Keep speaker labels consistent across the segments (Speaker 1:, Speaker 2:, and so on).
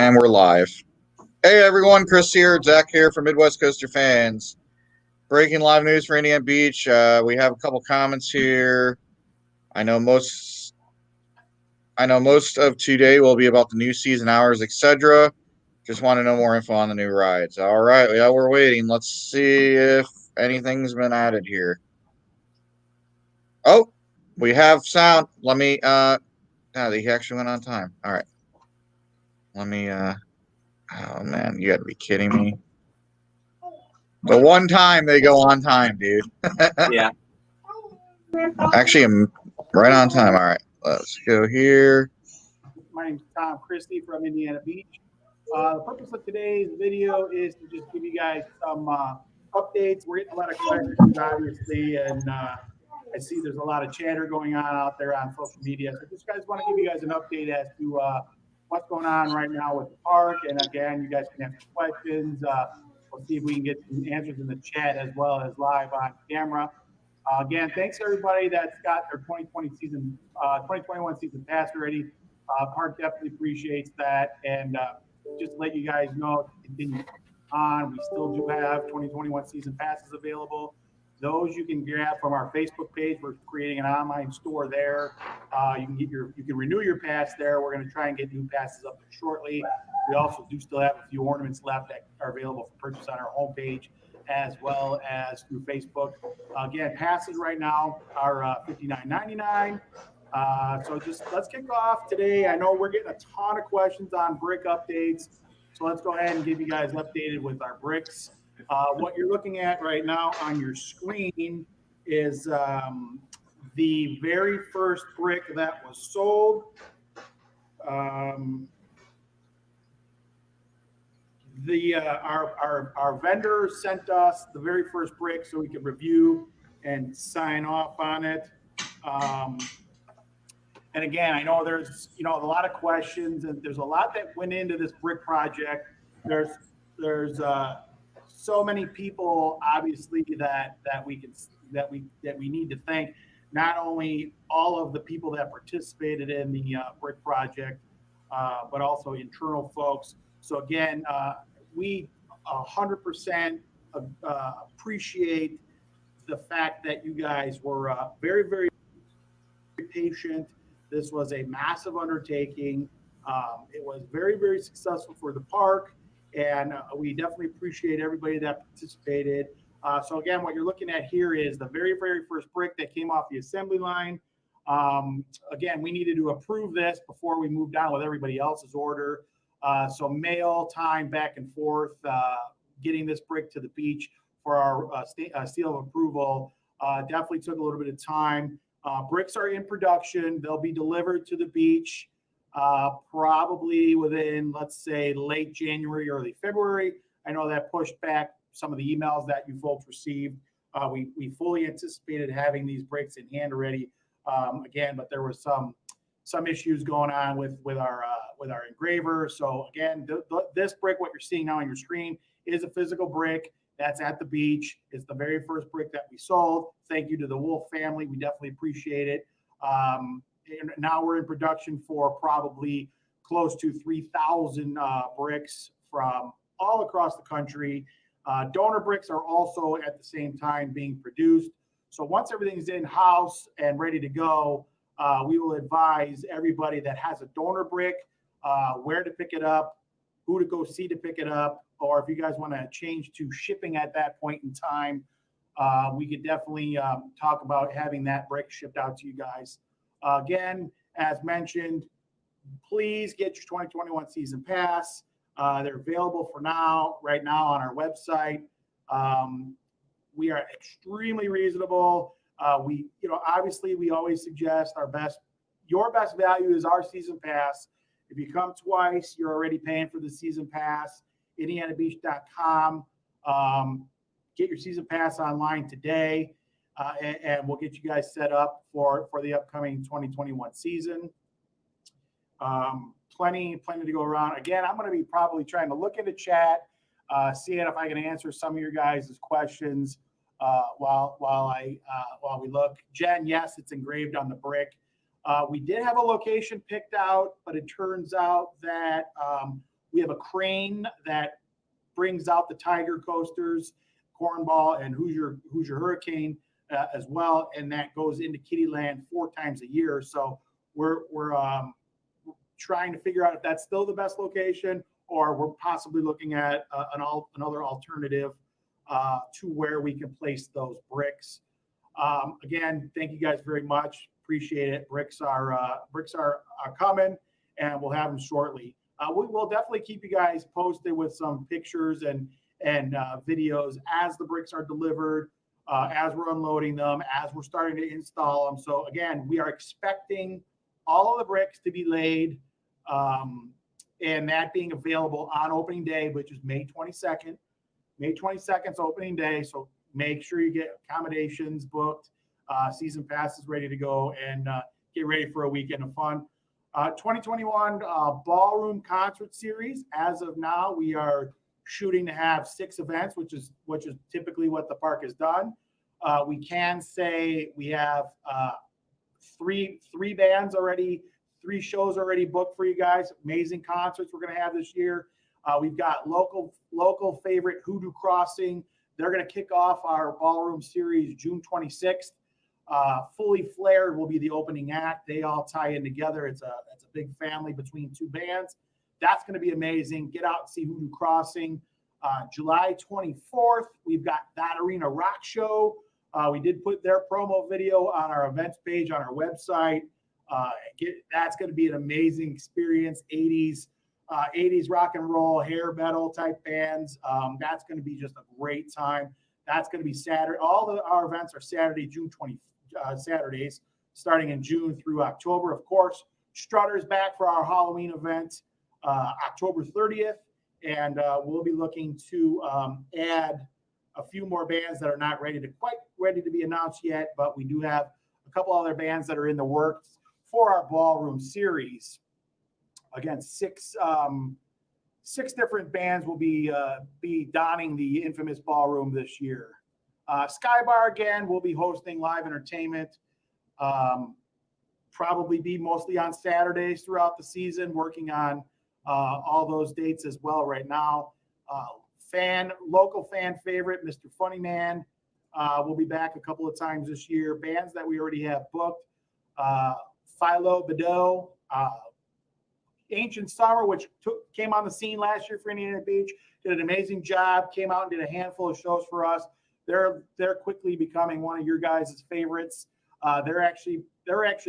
Speaker 1: And we're live. Hey everyone, Chris here, Zach here from Midwest Coaster Fans. Breaking live news for Indiana Beach. We have a couple comments here. I know most of today will be about the new season hours, etc. Just want to know more info on the new rides. All right, yeah, we're waiting. Let's see if anything's been added here. Oh, we have sound. Let me he actually went on time. All right. Let me oh man, you gotta be kidding me. The one time they go on time, dude.
Speaker 2: Yeah.
Speaker 1: Actually, I'm right on time. All right, let's go here.
Speaker 3: My name's Tom Christie from Indiana Beach. The purpose of today's video is to just give you guys some updates. We're getting a lot of questions, obviously, and I see there's a lot of chatter going on out there on social media. So just guys want to give you guys an update as to what's going on right now with the park. And again, you guys can have some questions. We'll see if we can get some answers in the chat as well as live on camera. Again, thanks to everybody that's got their 2021 season pass already. Park definitely appreciates that, and just to let you guys know, to continue on, we still do have 2021 season passes available. Those you can grab from our Facebook page. We're creating an online store there. You can renew your pass there. We're going to try and get new passes up there shortly. We also do still have a few ornaments left that are available for purchase on our homepage, as well as through Facebook. Again, passes right now are $59.99. So just let's kick off today. I know we're getting a ton of questions on brick updates, so let's go ahead and give you guys updated with our bricks. What you're looking at right now on your screen is the very first brick that was sold. Our vendor sent us the very first brick so we could review and sign off on it. And again, I know there's a lot of questions, and there's a lot that went into this brick project. There's so many people, obviously, that we need to thank. Not only all of the people that participated in the brick project, but also internal folks. So again, we 100% appreciate the fact that you guys were very, very patient. This was a massive undertaking. It was very, very successful for the park, and we definitely appreciate everybody that participated. So again, what you're looking at here is the very, very first brick that came off the assembly line. Again, we needed to approve this before we moved on with everybody else's order. So mail time back and forth, getting this brick to the beach for our seal of approval definitely took a little bit of time. Bricks are in production. They'll be delivered to the beach probably within, let's say, late January, early February. I know that pushed back some of the emails that you folks received. We fully anticipated having these bricks in hand already. Again, but there was some issues going on with our engraver. So again, this brick, what you're seeing now on your screen, is a physical brick. That's at the beach. It's the very first brick that we sold. Thank you to the Wolf family. We definitely appreciate it. And now we're in production for probably close to 3,000 bricks from all across the country. Donor bricks are also at the same time being produced. So once everything's in-house and ready to go, we will advise everybody that has a donor brick where to pick it up, who to go see to pick it up, or if you guys want to change to shipping at that point in time, we could definitely talk about having that brick shipped out to you guys. Again, as mentioned, please get your 2021 season pass. They're available right now on our website. We are extremely reasonable. Obviously we always suggest your best value is our season pass. If you come twice, you're already paying for the season pass. IndianaBeach.com. Get your season pass online today, and we'll get you guys set up for the upcoming 2021 season. Plenty to go around. Again, I'm going to be probably trying to look in the chat, seeing if I can answer some of your guys' questions while we look. Jen, yes, it's engraved on the brick. We did have a location picked out, but it turns out that We have a crane that brings out the Tiger coasters, Cornball, and Hoosier Hurricane as well, and that goes into Kittyland 4 times a year. So we're trying to figure out if that's still the best location, or we're possibly looking at another alternative to where we can place those bricks. Again, thank you guys very much. Appreciate it. Bricks are coming, and we'll have them shortly. We will definitely keep you guys posted with some pictures and videos as the bricks are delivered, as we're unloading them, as we're starting to install them. So again, we are expecting all of the bricks to be laid, and that being available on opening day, which is May 22nd. May 22nd is opening day, so make sure you get accommodations booked, season passes ready to go, and get ready for a weekend of fun. 2021 Ballroom Concert Series. As of now, we are shooting to have 6 events, which is typically what the park has done. We can say we have three bands already, 3 shows already booked for you guys. Amazing concerts we're going to have this year. We've got local favorite Hoodoo Crossing. They're going to kick off our Ballroom Series June 26th. Fully Flared will be the opening act. They all tie in together. It's a big family between 2 bands. That's going to be amazing. Get out and see Hoodoo Crossing. July 24th, we've got Batterina Rock Show. We did put their promo video on our events page on our website. That's going to be an amazing experience. 80s rock and roll, hair metal type bands. That's going to be just a great time. That's going to be Saturday. All of our events are Saturdays, starting in June through October. Of course, Strutter's back for our Halloween event, October 30th, and we'll be looking to add a few more bands that are not quite ready to be announced yet, but we do have a couple other bands that are in the works for our Ballroom Series. Again, 6 different bands will be donning the infamous ballroom this year. Skybar again will be hosting live entertainment. Probably be mostly on Saturdays throughout the season, working on all those dates as well right now. Local fan favorite, Mr. Funny Man, will be back a couple of times this year. Bands that we already have booked, Philo Bedeau, Ancient Summer, which came on the scene last year for Indiana Beach, did an amazing job, came out and did a handful of shows for us. They're quickly becoming one of your guys' favorites. They're actually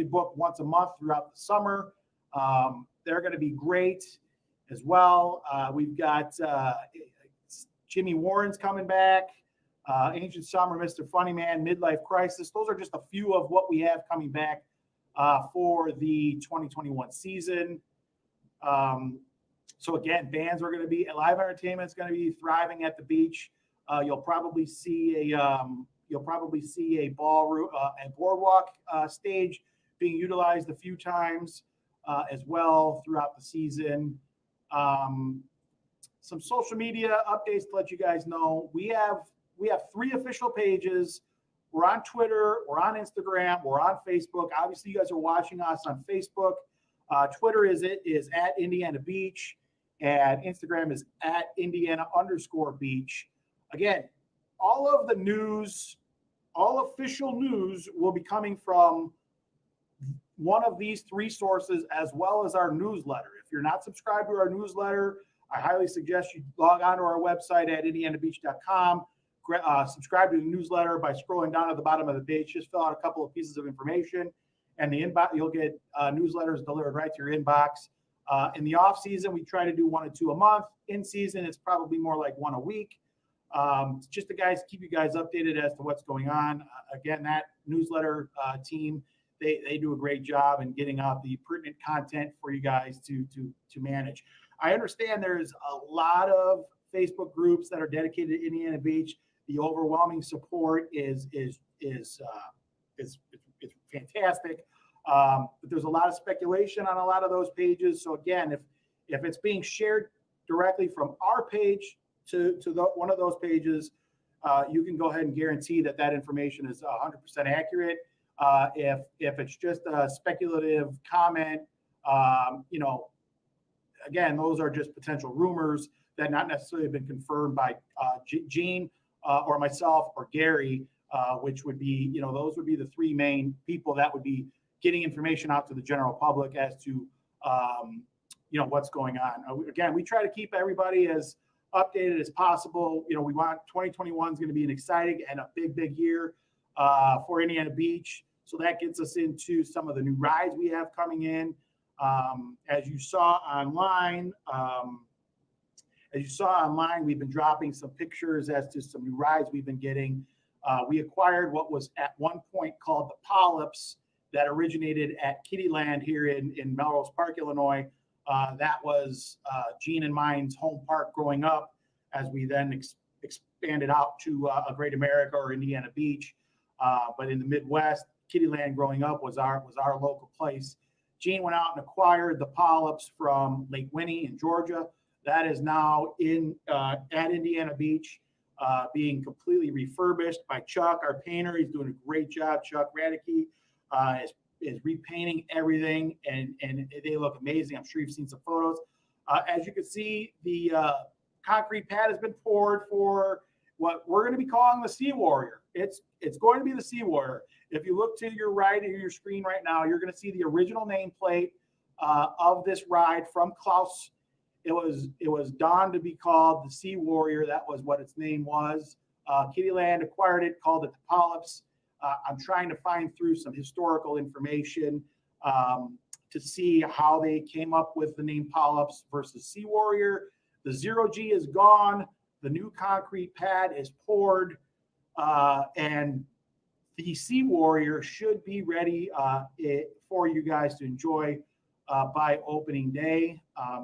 Speaker 3: booked once a month throughout the summer. They're going to be great as well. We've got Jimmy Warren's coming back, Ancient Summer, Mr. Funny Man, Midlife Crisis. Those are just a few of what we have coming back for the 2021 season. So again, bands are going to be, live entertainment is going to be thriving at the beach. You'll probably see a ballroom and boardwalk stage being utilized a few times as well throughout the season. Some social media updates to let you guys know. We have 3 official pages. We're on Twitter, we're on Instagram, we're on Facebook. Obviously, you guys are watching us on Facebook. Twitter is at Indiana Beach, and Instagram is at Indiana_Beach. Again, all of the news, all official news will be coming from one of these 3 sources, as well as our newsletter. If you're not subscribed to our newsletter, I highly suggest you log on to our website at indianabeach.com. Subscribe to the newsletter by scrolling down at the bottom of the page. Just fill out a couple of pieces of information, and you'll get newsletters delivered right to your inbox. In the off season, we try to do 1 or 2 a month. In season, it's probably more like 1 a week. Just to keep you guys updated as to what's going on. Again, that newsletter team, they do a great job in getting out the pertinent content for you guys to manage. I understand there's a lot of Facebook groups that are dedicated to Indiana Beach. The overwhelming support is fantastic. But there's a lot of speculation on a lot of those pages. So again, if it's being shared directly from our page to one of those pages, you can go ahead and guarantee that information is 100% accurate. If it's just a speculative comment, again, those are just potential rumors that not necessarily have been confirmed by Gene or myself or Gary, which would be, those would be the three main people that would be getting information out to the general public as to, what's going on. Again, we try to keep everybody as updated as possible. We want 2021 is going to be an exciting and a big year for Indiana Beach. So that gets us into some of the new rides we have coming in. As you saw online, we've been dropping some pictures as to some new rides we've been getting. We acquired what was at one point called the Polyps that originated at Kittyland here in Melrose Park, Illinois. That was Gene and mine's home park growing up, as we then expanded out to a Great America or Indiana Beach. But in the Midwest, Kittyland growing up was our local place. Gene went out and acquired the Polyps from Lake Winnie in Georgia. That is now at Indiana Beach, being completely refurbished by Chuck, our painter. He's doing a great job. Chuck Radicke is repainting everything, and they look amazing. I'm sure you've seen some photos. As you can see, the concrete pad has been poured for what we're going to be calling the Sea Warrior. It's going to be the Sea Warrior. If you look to your right of your screen right now, you're going to see the original nameplate of this ride from Klaus. It was donned to be called the Sea Warrior. That was what its name was. Kittyland acquired it, called it the Polyps. I'm trying to find through some historical information to see how they came up with the name Polyps versus Sea Warrior. The 0G is gone. The new concrete pad is poured, and the Sea Warrior should be ready for you guys to enjoy by opening day.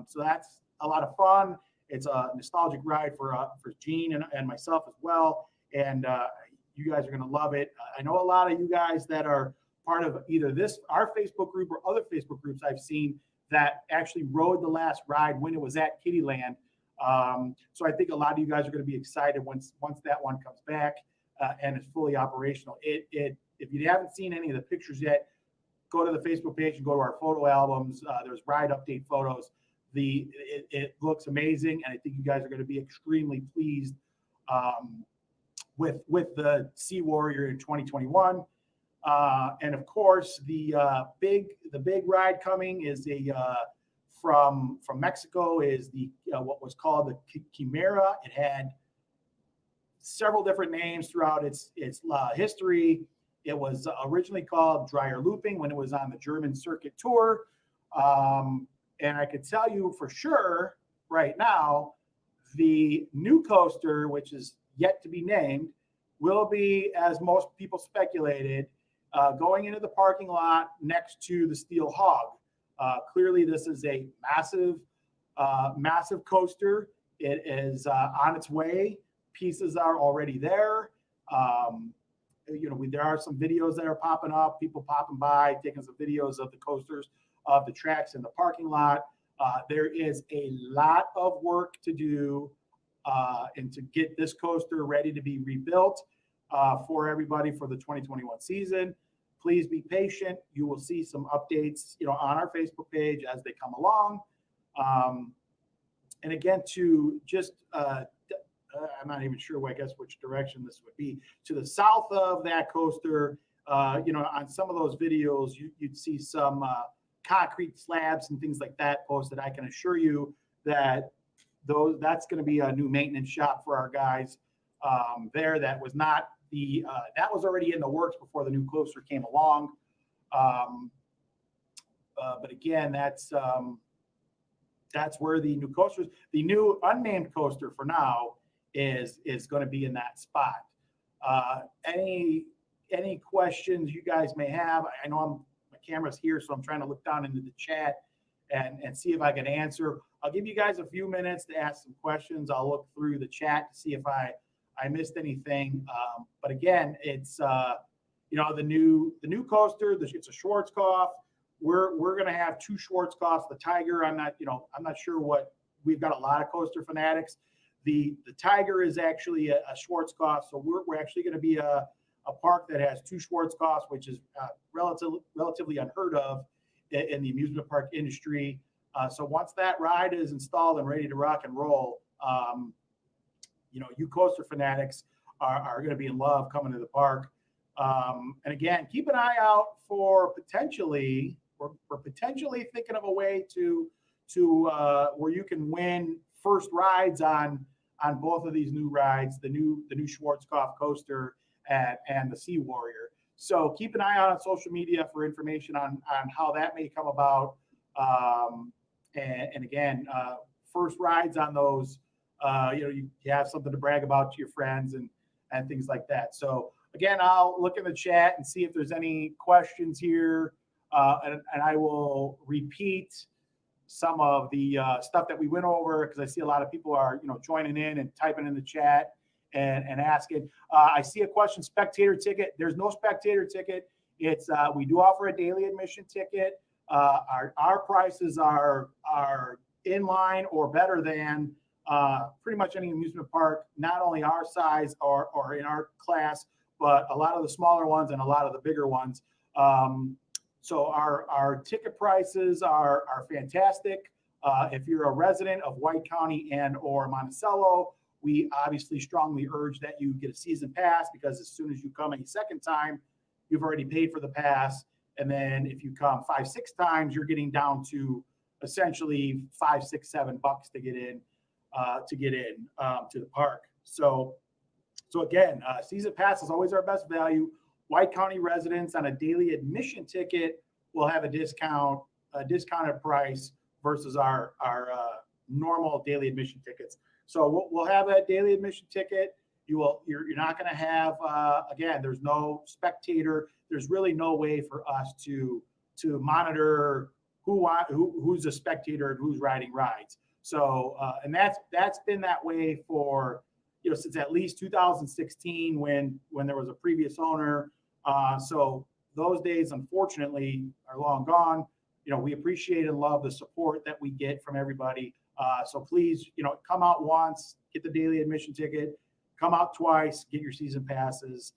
Speaker 3: So that's a lot of fun. It's a nostalgic ride for Gene and myself as well, and you guys are going to love it. I know a lot of you guys that are part of either our Facebook group or other Facebook groups I've seen that actually rode the last ride when it was at Kittyland. So I think a lot of you guys are going to be excited once that one comes back and it's fully operational. If you haven't seen any of the pictures yet, go to the Facebook page and go to our photo albums. There's ride update photos. It looks amazing, and I think you guys are going to be extremely pleased with the Sea Warrior in 2021. And of course, the big ride coming is from Mexico is the what was called the Chimera. It had several different names throughout its history. It was originally called Dryer Looping when it was on the German circuit tour. And I could tell you for sure right now, the new coaster, which is yet to be named, will be, as most people speculated, going into the parking lot next to the Steel Hog. Clearly, this is a massive coaster. It is on its way. Pieces are already there. There are some videos that are popping up, people popping by, taking some videos of the coasters, of the tracks in the parking lot. There is a lot of work to do and to get this coaster ready to be rebuilt for everybody for the 2021 season. Please be patient. You will see some updates, on our Facebook page as they come along. And again, to just, I'm not even sure, which direction this would be. To the south of that coaster, on some of those videos, you'd see some concrete slabs and things like that posted. I can assure you that that's going to be a new maintenance shop for our guys there. That was not that was already in the works before the new coaster came along. But again, that's where the new coasters, the new unnamed coaster for now is going to be in that spot. Any questions you guys may have? I know my camera's here, so I'm trying to look down into the chat and see if I can answer. I'll give you guys a few minutes to ask some questions. I'll look through the chat to see if I missed anything. But again, it's the new coaster. It's a Schwarzkopf. We're going to have two Schwarzkopfs. The Tiger, I'm not sure what. We've got a lot of coaster fanatics. The Tiger is actually a Schwarzkopf, so we're actually going to be a park that has two Schwarzkopfs, which is relatively unheard of in the amusement park industry. So once that ride is installed and ready to rock and roll, you coaster fanatics are going to be in love coming to the park. And again, keep an eye out for potentially, we're potentially thinking of a way to where you can win first rides on both of these new rides, the new Schwarzkopf coaster and the Sea Warrior. So keep an eye out on social media for information on how that may come about. And again, first rides on those, you have something to brag about to your friends and things like that. So again, I'll look in the chat and see if there's any questions here, and I will repeat some of the stuff that we went over, because I see a lot of people are joining in and typing in the chat and asking. I see a question: spectator ticket. There's no spectator ticket. It's we do offer a daily admission ticket. Our prices are in line or better than pretty much any amusement park, not only our size or in our class, but a lot of the smaller ones and a lot of the bigger ones. So our ticket prices are fantastic. If you're a resident of White County and or Monticello, we obviously strongly urge that you get a season pass, because as soon as you come a second time, you've already paid for the pass. And then if you come 5, 6 times, you're getting down to essentially $5, $6, $7 to get in to the park. So again, season pass is always our best value. White County residents on a daily admission ticket will have a discounted price versus our normal daily admission tickets. So we'll have a daily admission ticket. You're not going to have again. There's no spectator. There's really no way for us to monitor who's a spectator and who's riding rides. So and that's been that way for since at least 2016 when there was a previous owner. So those days, unfortunately, are long gone. We appreciate and love the support that we get from everybody. So please, come out once, get the daily admission ticket, come out twice, get your season passes.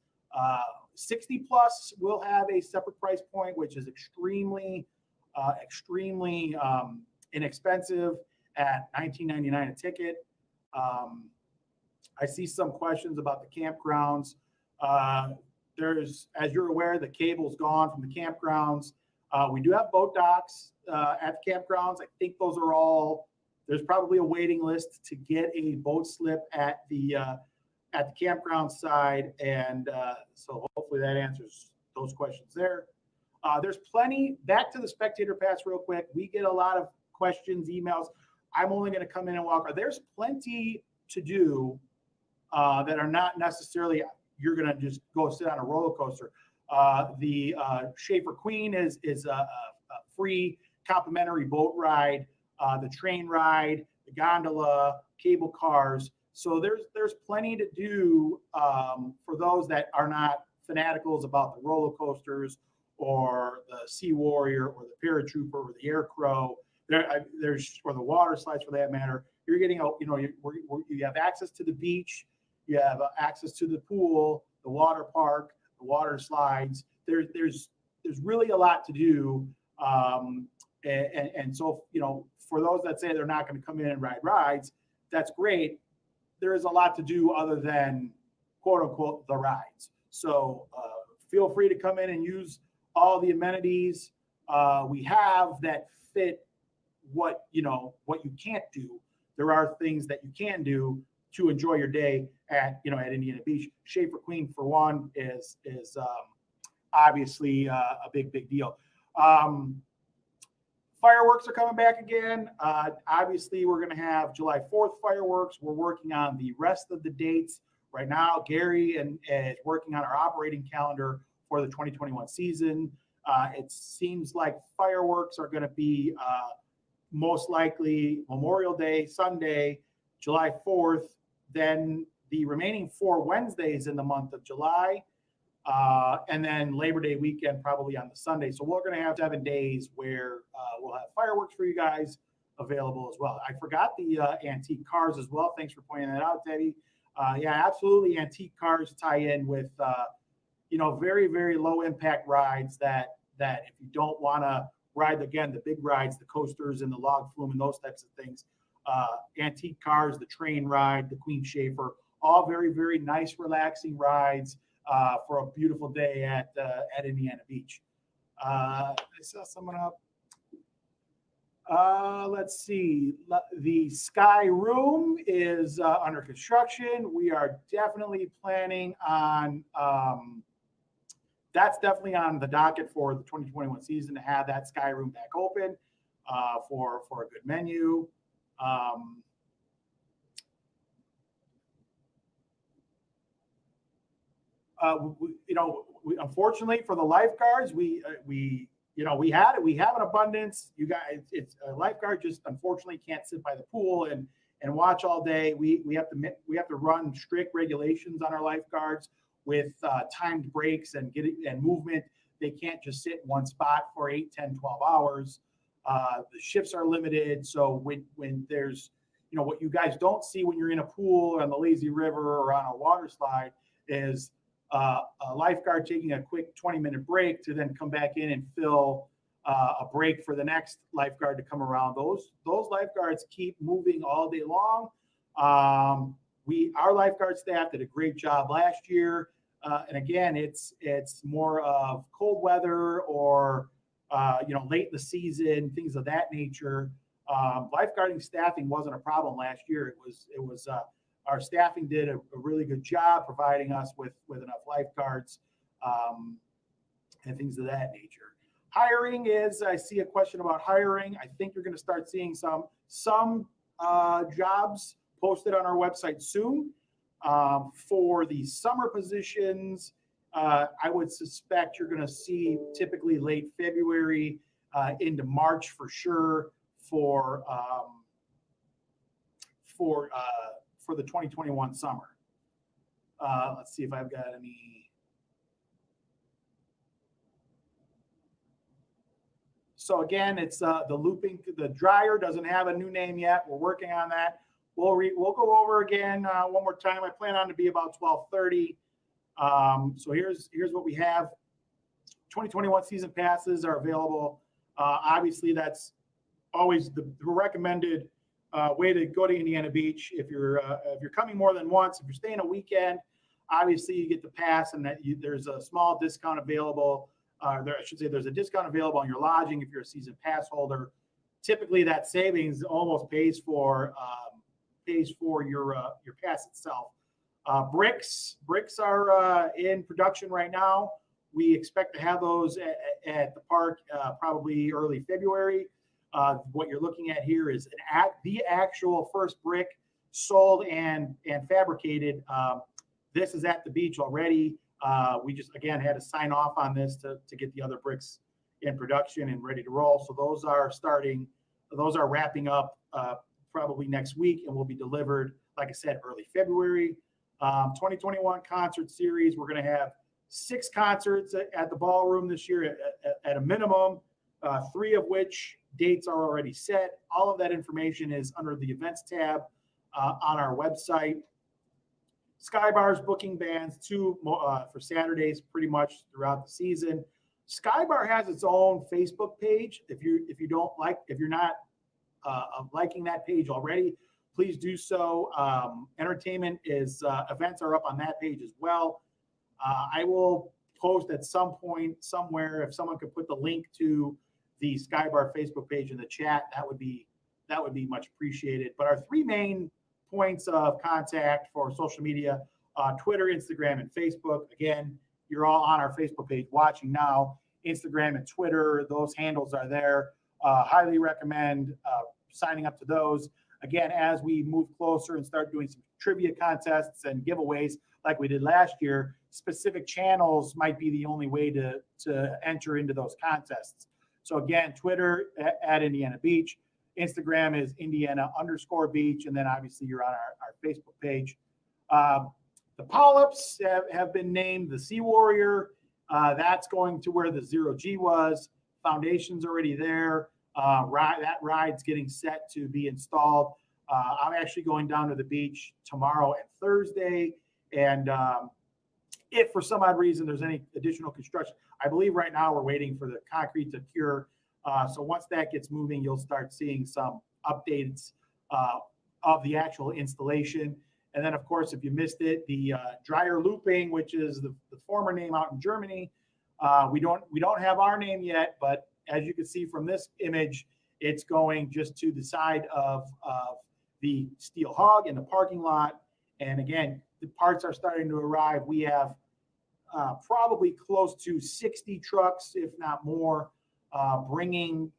Speaker 3: 60 plus will have a separate price point, which is extremely inexpensive at $19.99 a ticket. I see some questions about the campgrounds. There's, as you're aware, the cable's gone from the campgrounds. We do have boat docks at the campgrounds. I think those are all. There's probably a waiting list to get a boat slip at the campground side, and so hopefully that answers those questions there. There's plenty. Back to the spectator pass real quick. We get a lot of questions, emails. I'm only going to come in and walk. There's plenty to do that are not necessarily you're going to just go sit on a roller coaster. The Schaefer Queen is a free complimentary boat ride. The train ride, the gondola, cable cars. So there's plenty to do for those that are not fanaticals about the roller coasters or the Sea Warrior or the Paratrooper or the Air Crow. There's or the water slides for that matter. You're getting you have access to the beach, you have access to the pool, the water park, the water slides. There's really a lot to do, and so for those that say they're not going to come in and ride rides, that's great. There is a lot to do other than quote unquote the rides. So feel free to come in and use all the amenities we have that fit what you can't do. There are things that you can do to enjoy your day at Indiana Beach. Schaefer Queen, for one, is obviously a big deal. Fireworks are coming back again. Obviously, we're going to have July 4th fireworks. We're working on the rest of the dates right now. Gary is working on our operating calendar for the 2021 season. It seems like fireworks are going to be most likely Memorial Day, Sunday, July 4th, then the remaining 4 Wednesdays in the month of July, and then Labor Day weekend probably on the Sunday. So we're going to have 7 days where we'll have fireworks for you guys available as well. I forgot the antique cars as well. Thanks for pointing that out, Debbie. Yeah, absolutely. Antique cars tie in with very, very low impact rides that if you don't want to ride, again, the big rides, the coasters and the log flume and those types of things. Antique cars, the train ride, the Queen Schaefer, all very, very nice, relaxing rides for a beautiful day at Indiana Beach. I saw someone up. Let's see. The Sky Room is under construction. We are definitely planning on, that's definitely on the docket for the 2021 season to have that Sky Room back open for a good menu. Unfortunately for the lifeguards, we have an abundance. You guys, it's a lifeguard just unfortunately can't sit by the pool and watch all day. We have to run strict regulations on our lifeguards with timed breaks and movement. They can't just sit in one spot for 8, 10, 12 hours. The shifts are limited. So when there's, what you guys don't see when you're in a pool on the lazy river or on a water slide is a lifeguard taking a quick 20-minute break to then come back in and fill a break for the next lifeguard to come around. Those lifeguards keep moving all day long. Our lifeguard staff did a great job last year. And again, it's more of cold weather or late in the season, things of that nature. Lifeguarding staffing wasn't a problem last year. It was our staffing did a really good job providing us with enough lifeguards and things of that nature. Hiring I see a question about hiring. I think you're going to start seeing some jobs posted on our website soon. For the summer positions, I would suspect you're going to see typically late February into March for sure for the 2021 summer. Let's see if I've got any. So again, it's the dryer doesn't have a new name yet. We're working on that. We'll go over again one more time. I plan on to be about 12:30. So here's what we have. 2021 season passes are available. Obviously, that's always the recommended way to go to Indiana Beach. If you're coming more than once, if you're staying a weekend, obviously you get the pass, and there's a small discount available. There's a discount available on your lodging if you're a season pass holder. Typically, that savings almost pays for your pass itself. Bricks are in production right now. We expect to have those at the park probably early February. What you're looking at here is the actual first brick sold and fabricated. This is at the beach already. We just, again, had to sign off on this to get the other bricks in production and ready to roll. So those are wrapping up probably next week and will be delivered, like I said, early February. 2021 concert series, we're going to have 6 concerts at the ballroom this year at a minimum, 3 of which dates are already set. All of that information is under the events tab on our website. Skybar's booking bands 2 for Saturdays pretty much throughout the season. Skybar has its own Facebook page. If you're not liking that page already, please do so. Entertainment events are up on that page as well. I will post at some point somewhere, if someone could put the link to the Skybar Facebook page in the chat, that would be much appreciated. But our 3 main points of contact for social media, Twitter, Instagram, and Facebook. Again, you're all on our Facebook page watching now. Instagram and Twitter, those handles are there. Highly recommend signing up to those. Again, as we move closer and start doing some trivia contests and giveaways like we did last year, specific channels might be the only way to enter into those contests. So again, Twitter at Indiana Beach, Instagram is Indiana_Beach, and then obviously you're on our Facebook page. The polyps have been named the Sea Warrior. That's going to where the 0G was. Foundation's already there. That ride's getting set to be installed. I'm actually going down to the beach tomorrow and Thursday. And if for some odd reason there's any additional construction, I believe right now we're waiting for the concrete to cure. So once that gets moving, you'll start seeing some updates of the actual installation. And then, of course, if you missed it, the dryer looping, which is the former name out in Germany, we don't have our name yet, but as you can see from this image, it's going just to the side of the steel hug in the parking lot. And again, the parts are starting to arrive. We have probably close to 60 trucks, if not more, bringing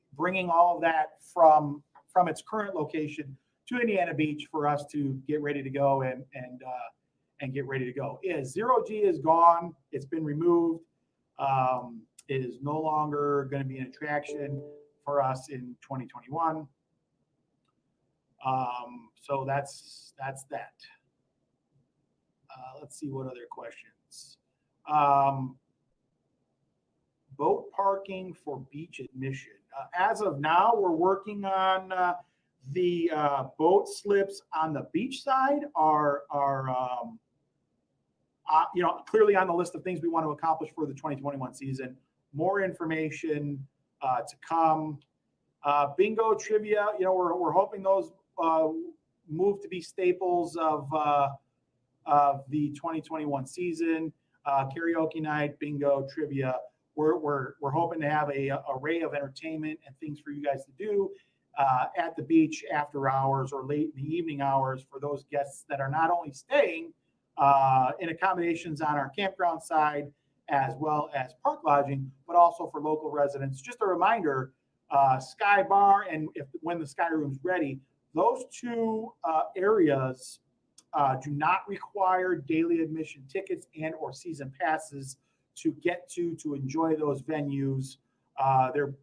Speaker 3: all of that from its current location to Indiana Beach for us to get ready to go and get ready to go. Yeah, Zero G is gone. It's been removed. It is no longer going to be an attraction for us in 2021. So that's that. Let's see what other questions. Boat parking for beach admission. As of now, we're working on the boat slips on the beach side are clearly on the list of things we want to accomplish for the 2021 season. More information to come. Bingo trivia, we're hoping those move to be staples of the 2021 season. Karaoke night, bingo, trivia. We're hoping to have a array of entertainment and things for you guys to do at the beach after hours or late in the evening hours for those guests that are not only staying in accommodations on our campground side as well as park lodging, but also for local residents. Just a reminder, Sky Bar and when the Sky Room's ready, those two areas do not require daily admission tickets and or season passes to get to enjoy those venues.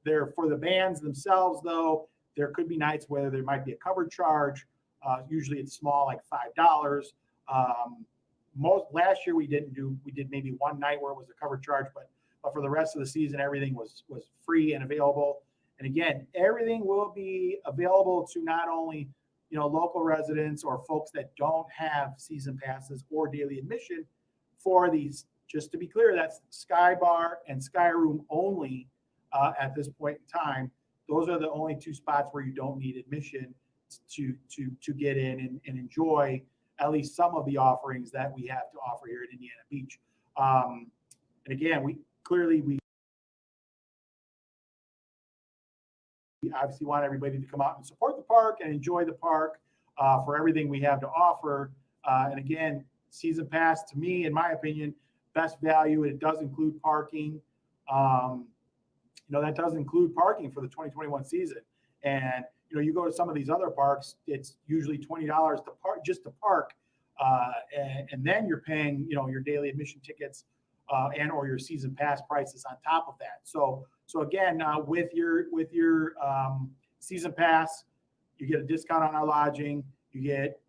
Speaker 3: They're for the bands themselves, though. There could be nights where there might be a covered charge. Usually it's small, like $5. Last year we did maybe one night where it was a covered charge, but for the rest of the season everything was free and available. And again, everything will be available to not only local residents or folks that don't have season passes or daily admission for these. Just to be clear, that's Sky Bar and Sky Room only at this point in time. Those are the only two spots where you don't need admission to get in and enjoy at least some of the offerings that we have to offer here at Indiana Beach. And again, we obviously want everybody to come out and support the park and enjoy the park for everything we have to offer. And again, season pass, to me, in my opinion, best value. It does include parking. That does include parking for the 2021 season. And you go to some of these other parks, it's usually $20 to park, just to park, and then you're paying your daily admission tickets and or your season pass prices on top of that. So again, with your season pass, you get a discount on our lodging. You get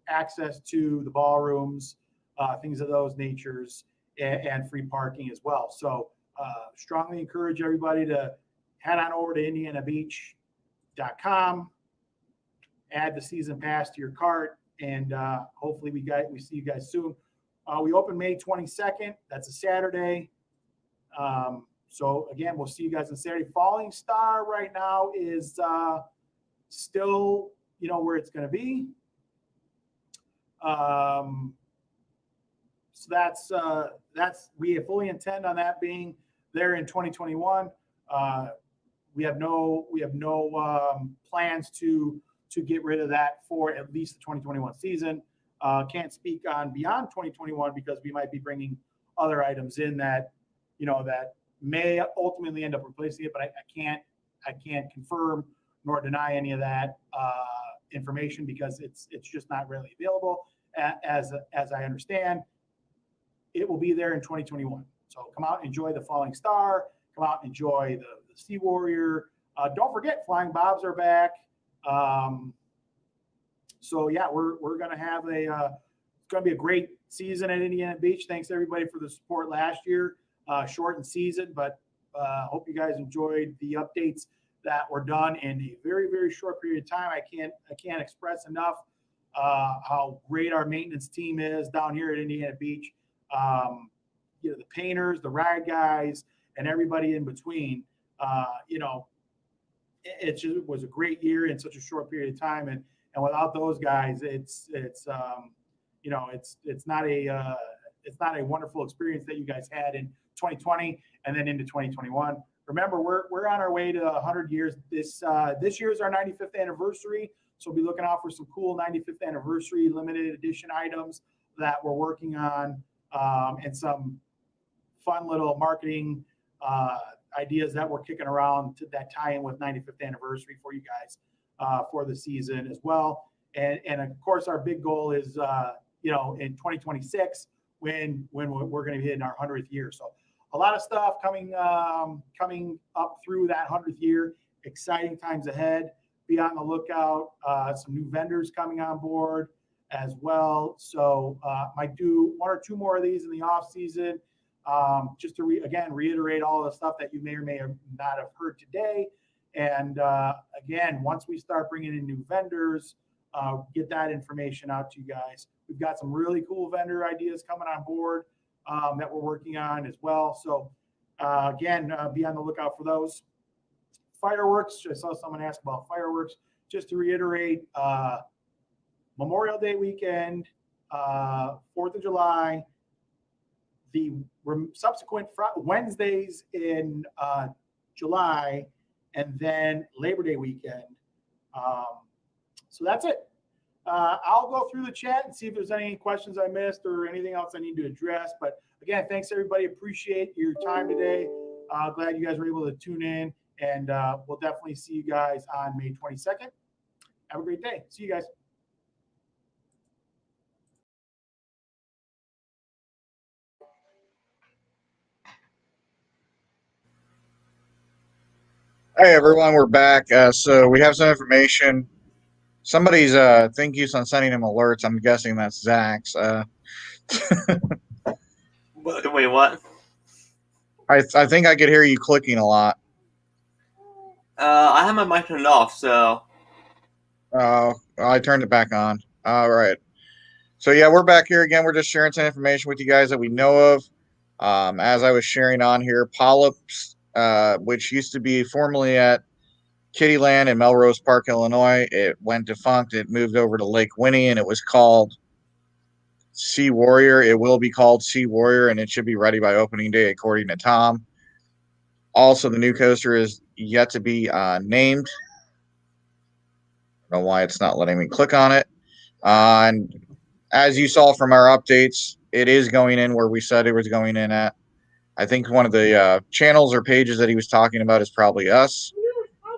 Speaker 3: access to the ballrooms, things of those natures, and free parking as well. So strongly encourage everybody to head on over to indianabeach.com, add the season pass to your cart, and hopefully we see you guys soon. We open May 22nd. That's a Saturday. So again, we'll see you guys on Saturday. Falling Star right now is still, where it's going to be. So that's we fully intend on that being there in 2021. We have no plans to get rid of that for at least the 2021 season. Can't speak on beyond 2021 because we might be bringing other items in that that may ultimately end up replacing it, but I can't confirm nor deny any of that information because it's just not really available as I understand. It will be there in 2021. So come out, enjoy the Falling Star. Come out, enjoy the Sea Warrior. Don't forget, Flying Bobs are back. So yeah, we're gonna have it's gonna be a great season at Indiana Beach. Thanks everybody for the support last year. Shortened season, but hope you guys enjoyed the updates that were done in a very, very short period of time. I can't express enough how great our maintenance team is down here at Indiana Beach. The painters, the ride guys, and everybody in between. it just was a great year in such a short period of time, and without those guys, it's it's not a wonderful experience that you guys had in 2020 and then into 2021. Remember, we're on our way to 100 years. This year is our 95th anniversary, so we'll be looking out for some cool 95th anniversary limited edition items that we're working on, and some fun little marketing ideas that we're kicking around that tie in with 95th anniversary for you guys for the season as well. And of course, our big goal is in 2026 when we're going to be hitting our 100th year. So a lot of stuff coming up through that 100th year. Exciting times ahead. Be on the lookout. Some new vendors coming on board as well. So might do one or two more of these in the off season. Just to reiterate all the stuff that you may or may not have heard today. And again, once we start bringing in new vendors, get that information out to you guys. We've got some really cool vendor ideas coming on board that we're working on as well. So again, be on the lookout for those. Fireworks, I saw someone ask about fireworks. Just to reiterate, Memorial Day weekend, 4th of July, the subsequent Wednesdays in July, and then Labor Day weekend. So that's it. I'll go through the chat and see if there's any questions I missed or anything else I need to address. But again, thanks everybody. Appreciate your time today. Glad you guys were able to tune in, and we'll definitely see you guys on May 22nd. Have a great day. See you guys.
Speaker 1: Hey everyone, we're back. So we have some information. Somebody's thank you on sending him alerts. I'm guessing that's Zach's.
Speaker 2: Wait, what?
Speaker 1: I think I could hear you clicking a lot.
Speaker 2: I have my mic turned off, so.
Speaker 1: I turned it back on. All right. So yeah, we're back here again. We're just sharing some information with you guys that we know of. As I was sharing on here, Polyps, which used to be formerly at Kittyland in Melrose Park, Illinois, it went defunct. It moved over to Lake Winnie, and it was called Sea Warrior. It will be called Sea Warrior, and it should be ready by opening day, according to Tom. Also, the new coaster is yet to be named. I don't know why it's not letting me click on it. And as you saw from our updates, it is going in where we said it was going in at. I think one of the channels or pages that he was talking about is probably us,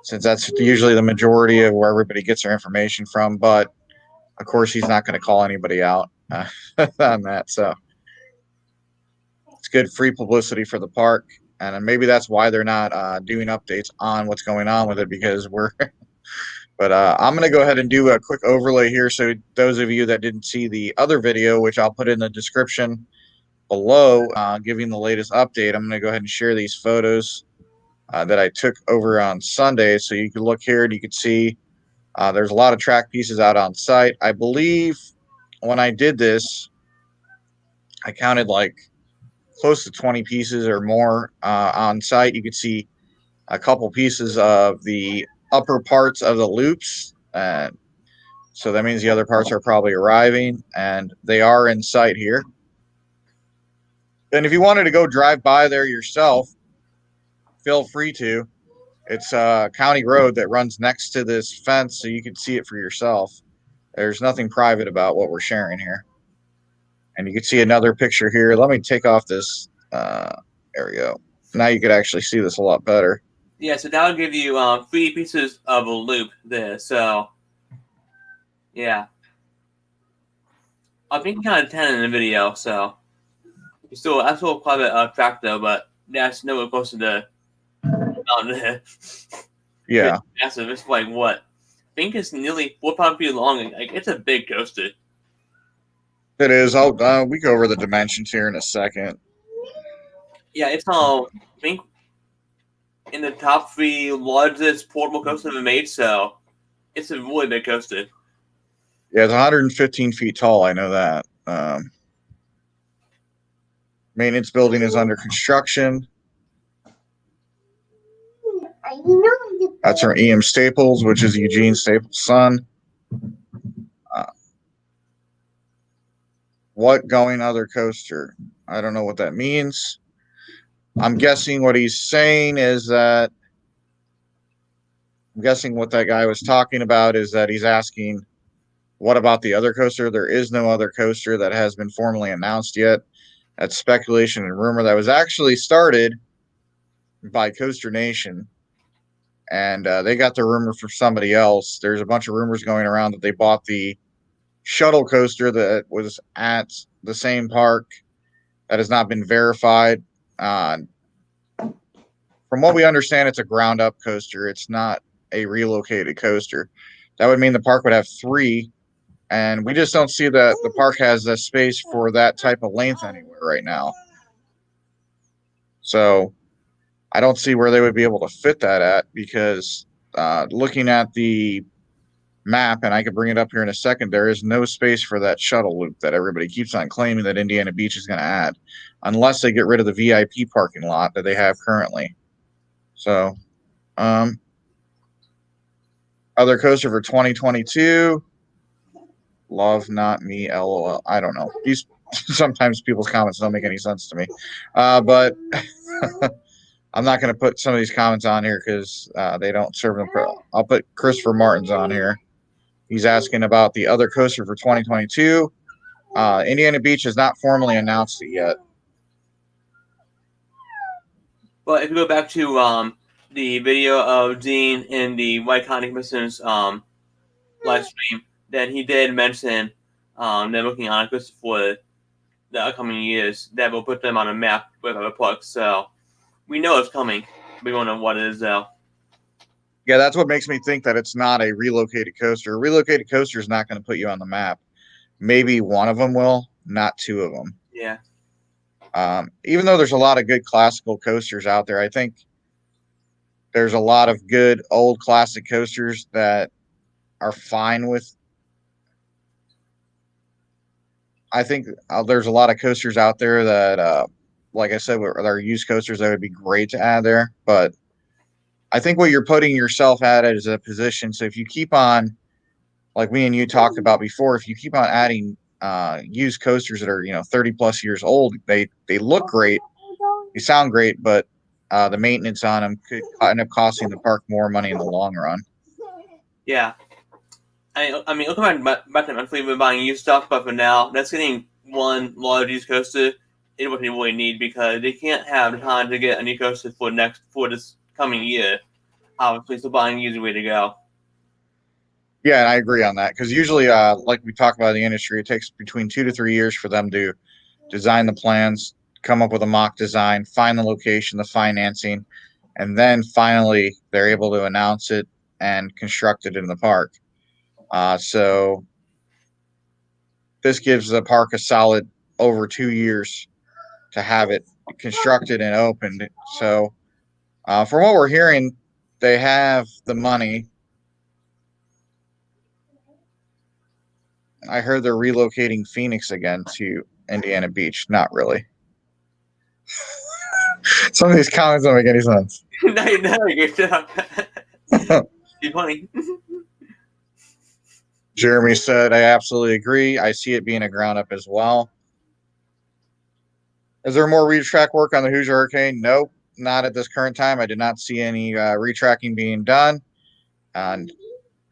Speaker 1: since that's usually the majority of where everybody gets their information from. But of course, he's not going to call anybody out on that. So it's good free publicity for the park. And maybe that's why they're not doing updates on what's going on with it, because we're but I'm going to go ahead and do a quick overlay here. So those of you that didn't see the other video, which I'll put in the description below, giving the latest update, I'm going to go ahead and share these photos that I took over on Sunday. So you can look here and you can see there's a lot of track pieces out on site. I believe when I did this, I counted like close to 20 pieces or more on site. You could see a couple pieces of the upper parts of the loops. So that means the other parts are probably arriving, and they are in sight here. And if you wanted to go drive by there yourself, feel free to. It's a county road that runs next to this fence, so you can see it for yourself. There's nothing private about what we're sharing here. And you can see another picture here. Let me take off this. There we go. Now you could actually see this a lot better.
Speaker 2: Yeah, so that'll give you 3 pieces of a loop there, so. Yeah. I think kind of 10 in the video, so. That's still quite a track though, but that's nowhere close to the mountain there.
Speaker 1: Yeah.
Speaker 2: It's massive. It's like what? I think it's nearly 4 feet long. Like, it's a big coaster.
Speaker 1: It is. We go over the dimensions here in a second.
Speaker 2: Yeah, it's I think in the top 3 largest portable coasters ever made, so it's a really big coaster.
Speaker 1: Yeah, it's 115 feet tall. I know that. Maintenance building is under construction. That's from E.M. Staples, which is Eugene Staples' son. What going other coaster? I don't know what that means. I'm guessing what he's saying is that I'm guessing what that guy was talking about is that he's asking, what about the other coaster? There is no other coaster that has been formally announced yet. That's speculation and rumor that was actually started by Coaster Nation. And they got the rumor from somebody else. There's a bunch of rumors going around that they bought the shuttle coaster that was at the same park. That has not been verified. From what we understand, it's a ground up coaster. It's not a relocated coaster. That would mean the park would have 3, and we just don't see that the park has the space for that type of length anywhere right now. So I don't see where they would be able to fit that at, because looking at the map, and I could bring it up here in a second, there is no space for that shuttle loop that everybody keeps on claiming that Indiana Beach is going to add, unless they get rid of the VIP parking lot that they have currently. So, other coaster for 2022, love not me, LOL. I don't know. These sometimes people's comments don't make any sense to me, but I'm not going to put some of these comments on here because they don't serve them. I'll put Christopher Martin's on here. He's asking about the other coaster for 2022. Indiana Beach has not formally announced it yet.
Speaker 2: But if you go back to the video of Dean in the White County Commission's live stream, then he did mention they're looking on a coaster for the upcoming years that will put them on a map with other parks. So we know it's coming. We don't know what it is, though.
Speaker 1: Yeah, that's what makes me think that it's not a relocated coaster. A relocated coaster is not going to put you on the map. Maybe one of them will, not 2 of them.
Speaker 2: Yeah.
Speaker 1: Even though there's a lot of good classical coasters out there, I think there's a lot of good old classic coasters that are fine with. I think there's a lot of coasters out there that, like I said, are used coasters that would be great to add there. But I think what you're putting yourself at is a position. So if you keep on, like me and you talked about before, if you keep on adding used coasters that are 30 plus years old, they look great, they sound great, but the maintenance on them could end up costing the park more money in the long run.
Speaker 2: Yeah. I mean, look back to monthly, we're buying used stuff, but for now, that's getting one large used coaster is what they really need, because they can't have the time to get a new coaster for this coming year. Obviously, so buying used is the way to go.
Speaker 1: Yeah, and I agree on that, because usually, like we talk about in the industry, it takes between 2 to 3 years for them to design the plans, come up with a mock design, find the location, the financing, and then finally they're able to announce it and construct it in the park. So this gives the park a solid over 2 years to have it constructed and opened. So from what we're hearing, they have the money. I heard they're relocating Phoenix again to Indiana Beach. Not really. Some of these comments don't make any sense.
Speaker 2: No, good job. You're funny.
Speaker 1: Jeremy said, I absolutely agree. I see it being a ground up as well. Is there more retrack work on the Hoosier Hurricane? Nope, not at this current time. I did not see any retracking being done. And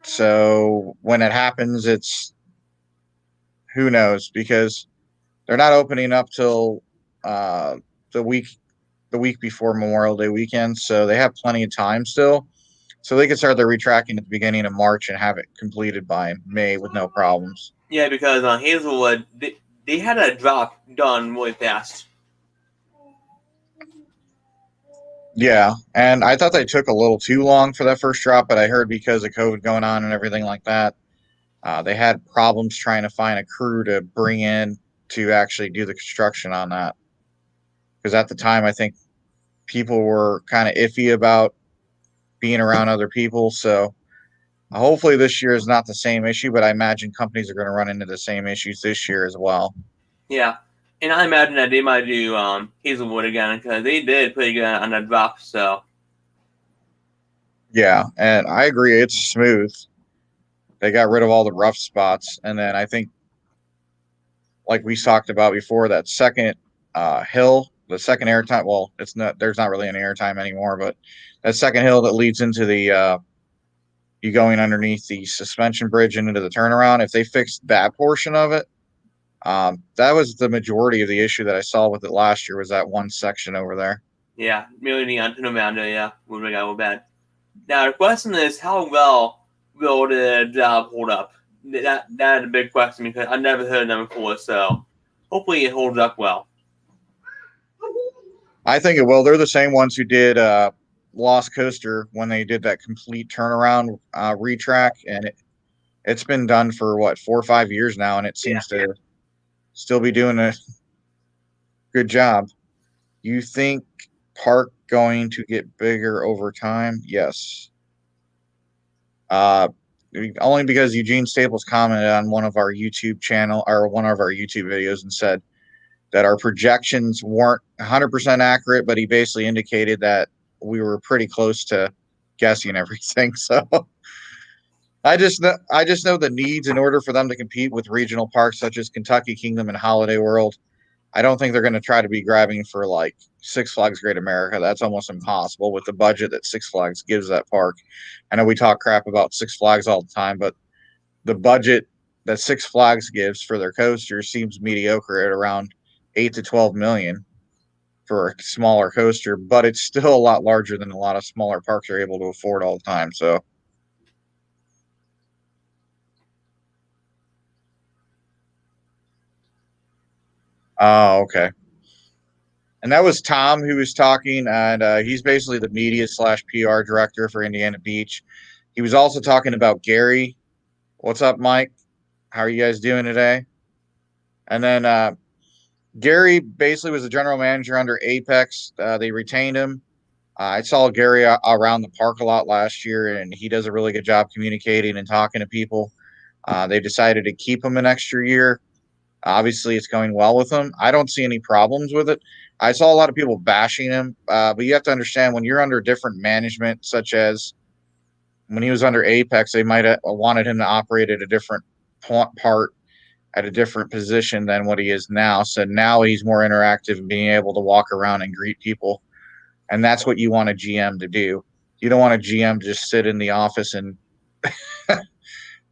Speaker 1: so when it happens, it's who knows, because they're not opening up till the week before Memorial Day weekend. So they have plenty of time still. So they can start their retracking at the beginning of March and have it completed by May with no problems.
Speaker 2: Yeah, because on Hazelwood, they had a drop done really fast.
Speaker 1: Yeah, and I thought they took a little too long for that first drop, but I heard because of COVID going on and everything like that, they had problems trying to find a crew to bring in to actually do the construction on that. Because at the time, I think people were kind of iffy about being around other people. So hopefully this year is not the same issue, but I imagine companies are going to run into the same issues this year as well.
Speaker 2: Yeah, and I imagine that they might do Hazelwood again, because they did pretty good on that drop. So
Speaker 1: Yeah, and I agree. It's smooth. They got rid of all the rough spots, and then I think, like we talked about before, that second hill, the second airtime. Well, it's not. There's not really any airtime anymore, but that second hill that leads into the you going underneath the suspension bridge and into the turnaround. If they fixed that portion of it, that was the majority of the issue that I saw with it last year. Was that one section over there?
Speaker 2: Yeah, really the antenna Amanda, yeah, would make go bad. Now the question is, how well will the job hold up? That is a big question because I've never heard of them before, so hopefully it holds up well.
Speaker 1: I think it will. They're the same ones who did Lost Coaster when they did that complete turnaround retrack, and it's been done for what 4 or 5 years now, and it seems to still be doing a good job. You think park going to get bigger over time? Yes. Only because Eugene Staples commented on one of our YouTube channel or one of our YouTube videos and said that our projections weren't 100% accurate, but he basically indicated that we were pretty close to guessing everything. So I just know the needs in order for them to compete with regional parks such as Kentucky Kingdom and Holiday World. I don't think they're going to try to be grabbing for like Six Flags Great America. That's almost impossible with the budget that Six Flags gives that park. I know we talk crap about Six Flags all the time, but the budget that Six Flags gives for their coasters seems mediocre at around 8 to 12 million for a smaller coaster, but it's still a lot larger than a lot of smaller parks are able to afford all the time. So oh, okay. And that was Tom who was talking, and he's basically the media slash PR director for Indiana Beach. He was also talking about Gary. What's up, Mike? How are you guys doing today? And then Gary basically was the general manager under Apex. They retained him. I saw Gary around the park a lot last year, and he does a really good job communicating and talking to people. They decided to keep him an extra year. Obviously, it's going well with him. I don't see any problems with it. I saw a lot of people bashing him, but you have to understand when you're under different management, such as when he was under Apex, they might have wanted him to operate at a different part at a different position than what he is now. So now he's more interactive and being able to walk around and greet people. And that's what you want a GM to do. You don't want a GM to just sit in the office and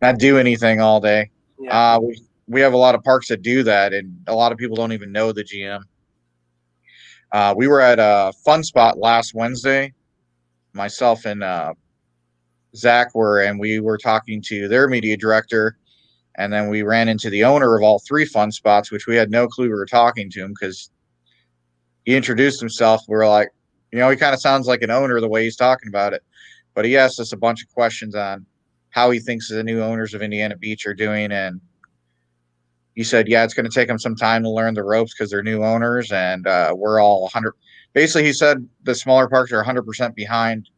Speaker 1: not do anything all day.
Speaker 2: Yeah.
Speaker 1: We have a lot of parks that do that, and a lot of people don't even know the GM. We were at a Fun Spot last Wednesday. Myself and Zach were, and we were talking to their media director, and then we ran into the owner of all 3 Fun Spots, which we had no clue we were talking to him because he introduced himself. We were like, he kind of sounds like an owner the way he's talking about it. But he asked us a bunch of questions on how he thinks the new owners of Indiana Beach are doing. And he said, yeah, it's going to take them some time to learn the ropes because they're new owners. And we're all 100. Basically, he said the smaller parks are 100% behind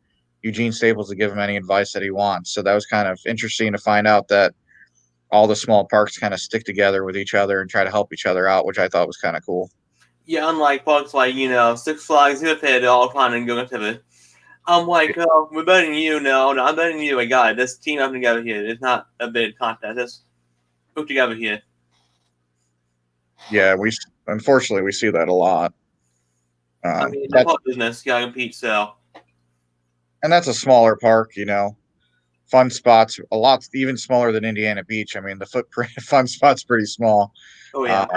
Speaker 1: Eugene Staples to give him any advice that he wants. So that was kind of interesting to find out that all the small parks kind of stick together with each other and try to help each other out, which I thought was kind of cool.
Speaker 2: Yeah, unlike parks like, Six Flags, they're all trying to go into it. I'm like, we're better than you. No, I'm better than you. I got it. Let's team up together here. It's not a big contest. Let's work together here.
Speaker 1: Yeah, unfortunately we see that a lot.
Speaker 2: I mean, the park business, you gotta compete, so.
Speaker 1: And that's a smaller park, Fun Spot's a lot even smaller than Indiana Beach. I mean, the footprint of Fun Spot's pretty small.
Speaker 2: Oh, yeah.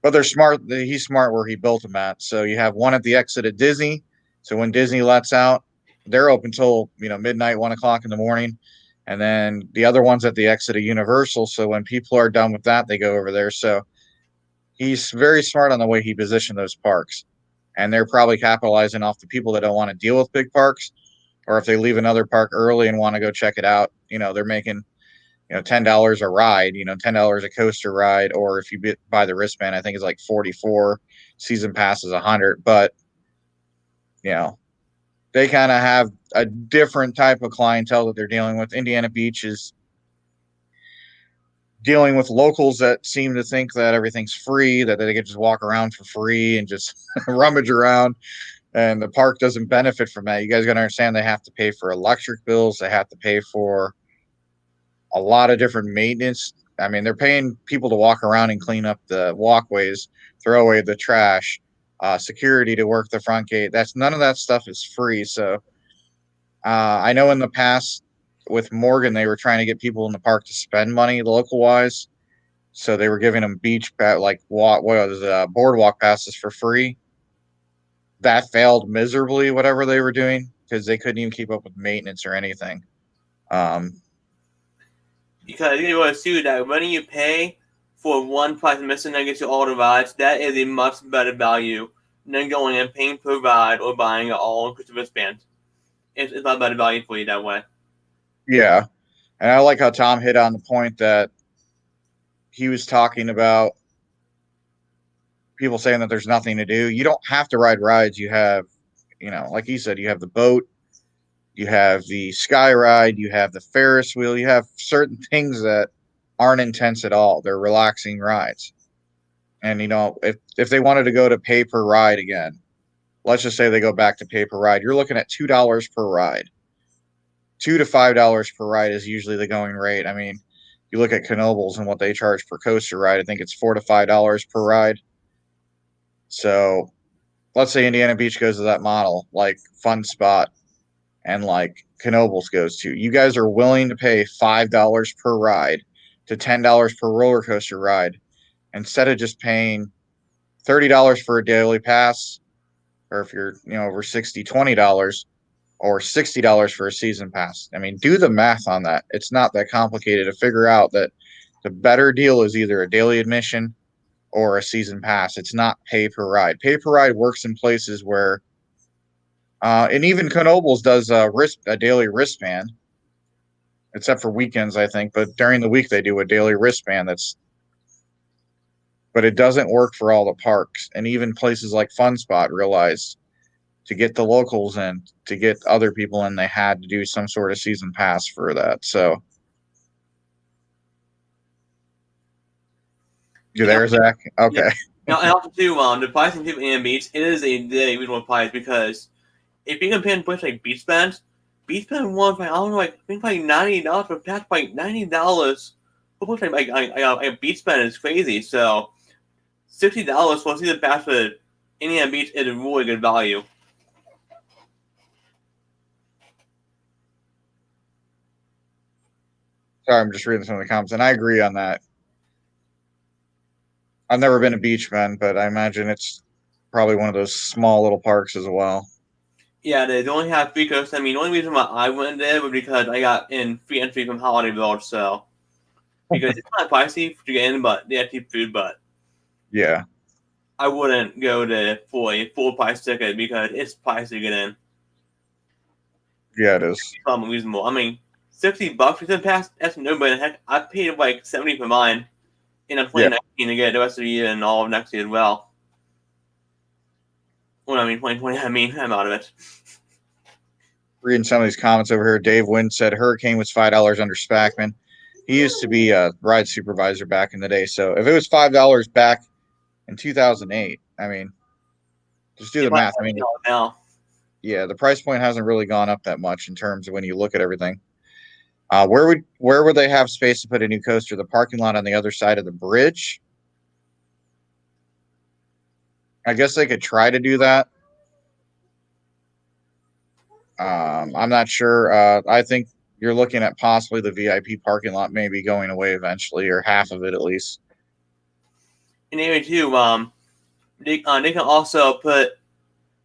Speaker 1: But they're smart. He's smart where he built them at. So you have one at the exit of Disney. So when Disney lets out, they're open till midnight, 1:00 in the morning. And then the other one's at the exit of Universal. So when people are done with that, they go over there. So he's very smart on the way he positioned those parks. And they're probably capitalizing off the people that don't want to deal with big parks, or if they leave another park early and want to go check it out, they're making $10 a ride, $10 a coaster ride, or if you buy the wristband, I think it's like 44. Season pass is 100, but they kind of have a different type of clientele that they're dealing with. Indiana Beach is dealing with locals that seem to think that everything's free, that they can just walk around for free and just rummage around. And the park doesn't benefit from that. You guys got to understand they have to pay for electric bills. They have to pay for a lot of different maintenance. I mean, they're paying people to walk around and clean up the walkways, throw away the trash, security to work the front gate. None of that stuff is free. So I know in the past with Morgan, they were trying to get people in the park to spend money local wise. So they were giving them boardwalk passes for free. That failed miserably, whatever they were doing, because they couldn't even keep up with maintenance or anything.
Speaker 2: Because you want to see that when you pay for one price missing and gets you all the rides, that is a much better value than going and paying per ride or buying an all-inclusive wristband. It's a lot better value for you that way.
Speaker 1: Yeah. And I like how Tom hit on the point that he was talking about people saying that there's nothing to do. You don't have to ride rides. You have, like he said, you have the boat, you have the sky ride, you have the Ferris wheel, you have certain things that aren't intense at all. They're relaxing rides. And if they wanted to go to pay per ride again, let's just say they go back to pay per ride, you're looking at $2 per ride. $2 to $5 per ride is usually the going rate. I mean, you look at Knoebels and what they charge per coaster ride, I think it's $4 to $5 per ride. So let's say Indiana Beach goes to that model, like Fun Spot and like Knoebels goes to. You guys are willing to pay $5 per ride to $10 per roller coaster ride instead of just paying $30 for a daily pass, or if you're over 60, $20, or $60 for a season pass. I mean, do the math on that. It's not that complicated to figure out that the better deal is either a daily admission or a season pass. It's not pay per ride. Pay per ride works in places where, and even Knoebels does a daily wristband, except for weekends, I think. But during the week, they do a daily wristband. But it doesn't work for all the parks, and even places like Fun Spot realized to get the locals in, to get other people in, they had to do some sort of season pass for that. So, you there, Zach? Okay.
Speaker 2: Yeah. Now, and also too, the pricing too in Beach, it is a very reasonable price because if you compare places like Beach Bend one, I don't know, I think like $90 for pass, like $90 for places like Beach Bend is crazy. So, $60 for a season pass for Indiana Beach is a really good value.
Speaker 1: Sorry, I'm just reading some of the comments, and I agree on that. I've never been to Beach Bend, but I imagine it's probably one of those small little parks as well.
Speaker 2: Yeah, they only have free coasts. I mean, the only reason why I went there was because I got in free entry from Holiday Village, so because it's kind of pricey to get in, but they have cheap food. But
Speaker 1: yeah,
Speaker 2: I wouldn't go to for a full price ticket because it's pricey to get in.
Speaker 1: Yeah, it is.
Speaker 2: It's unreasonable. I mean, $60 for the pass. That's no brainer. Heck, I paid like $70 for mine in 2019 to get the rest of the year and all of next year as well. Well, I mean 2020. I mean, I'm out of it.
Speaker 1: Reading some of these comments over here, Dave Wynn said Hurricane was $5 under Spackman. He used to be a ride supervisor back in the day, so if it was $5 back in 2008, I mean, just do the math. I mean,
Speaker 2: now.
Speaker 1: Yeah, the price point hasn't really gone up that much in terms of when you look at everything. Where would they have space to put a new coaster? The parking lot on the other side of the bridge? I guess they could try to do that. I'm not sure. I think you're looking at possibly the VIP parking lot maybe going away eventually, or half of it at least.
Speaker 2: And anyway, too, they can also put.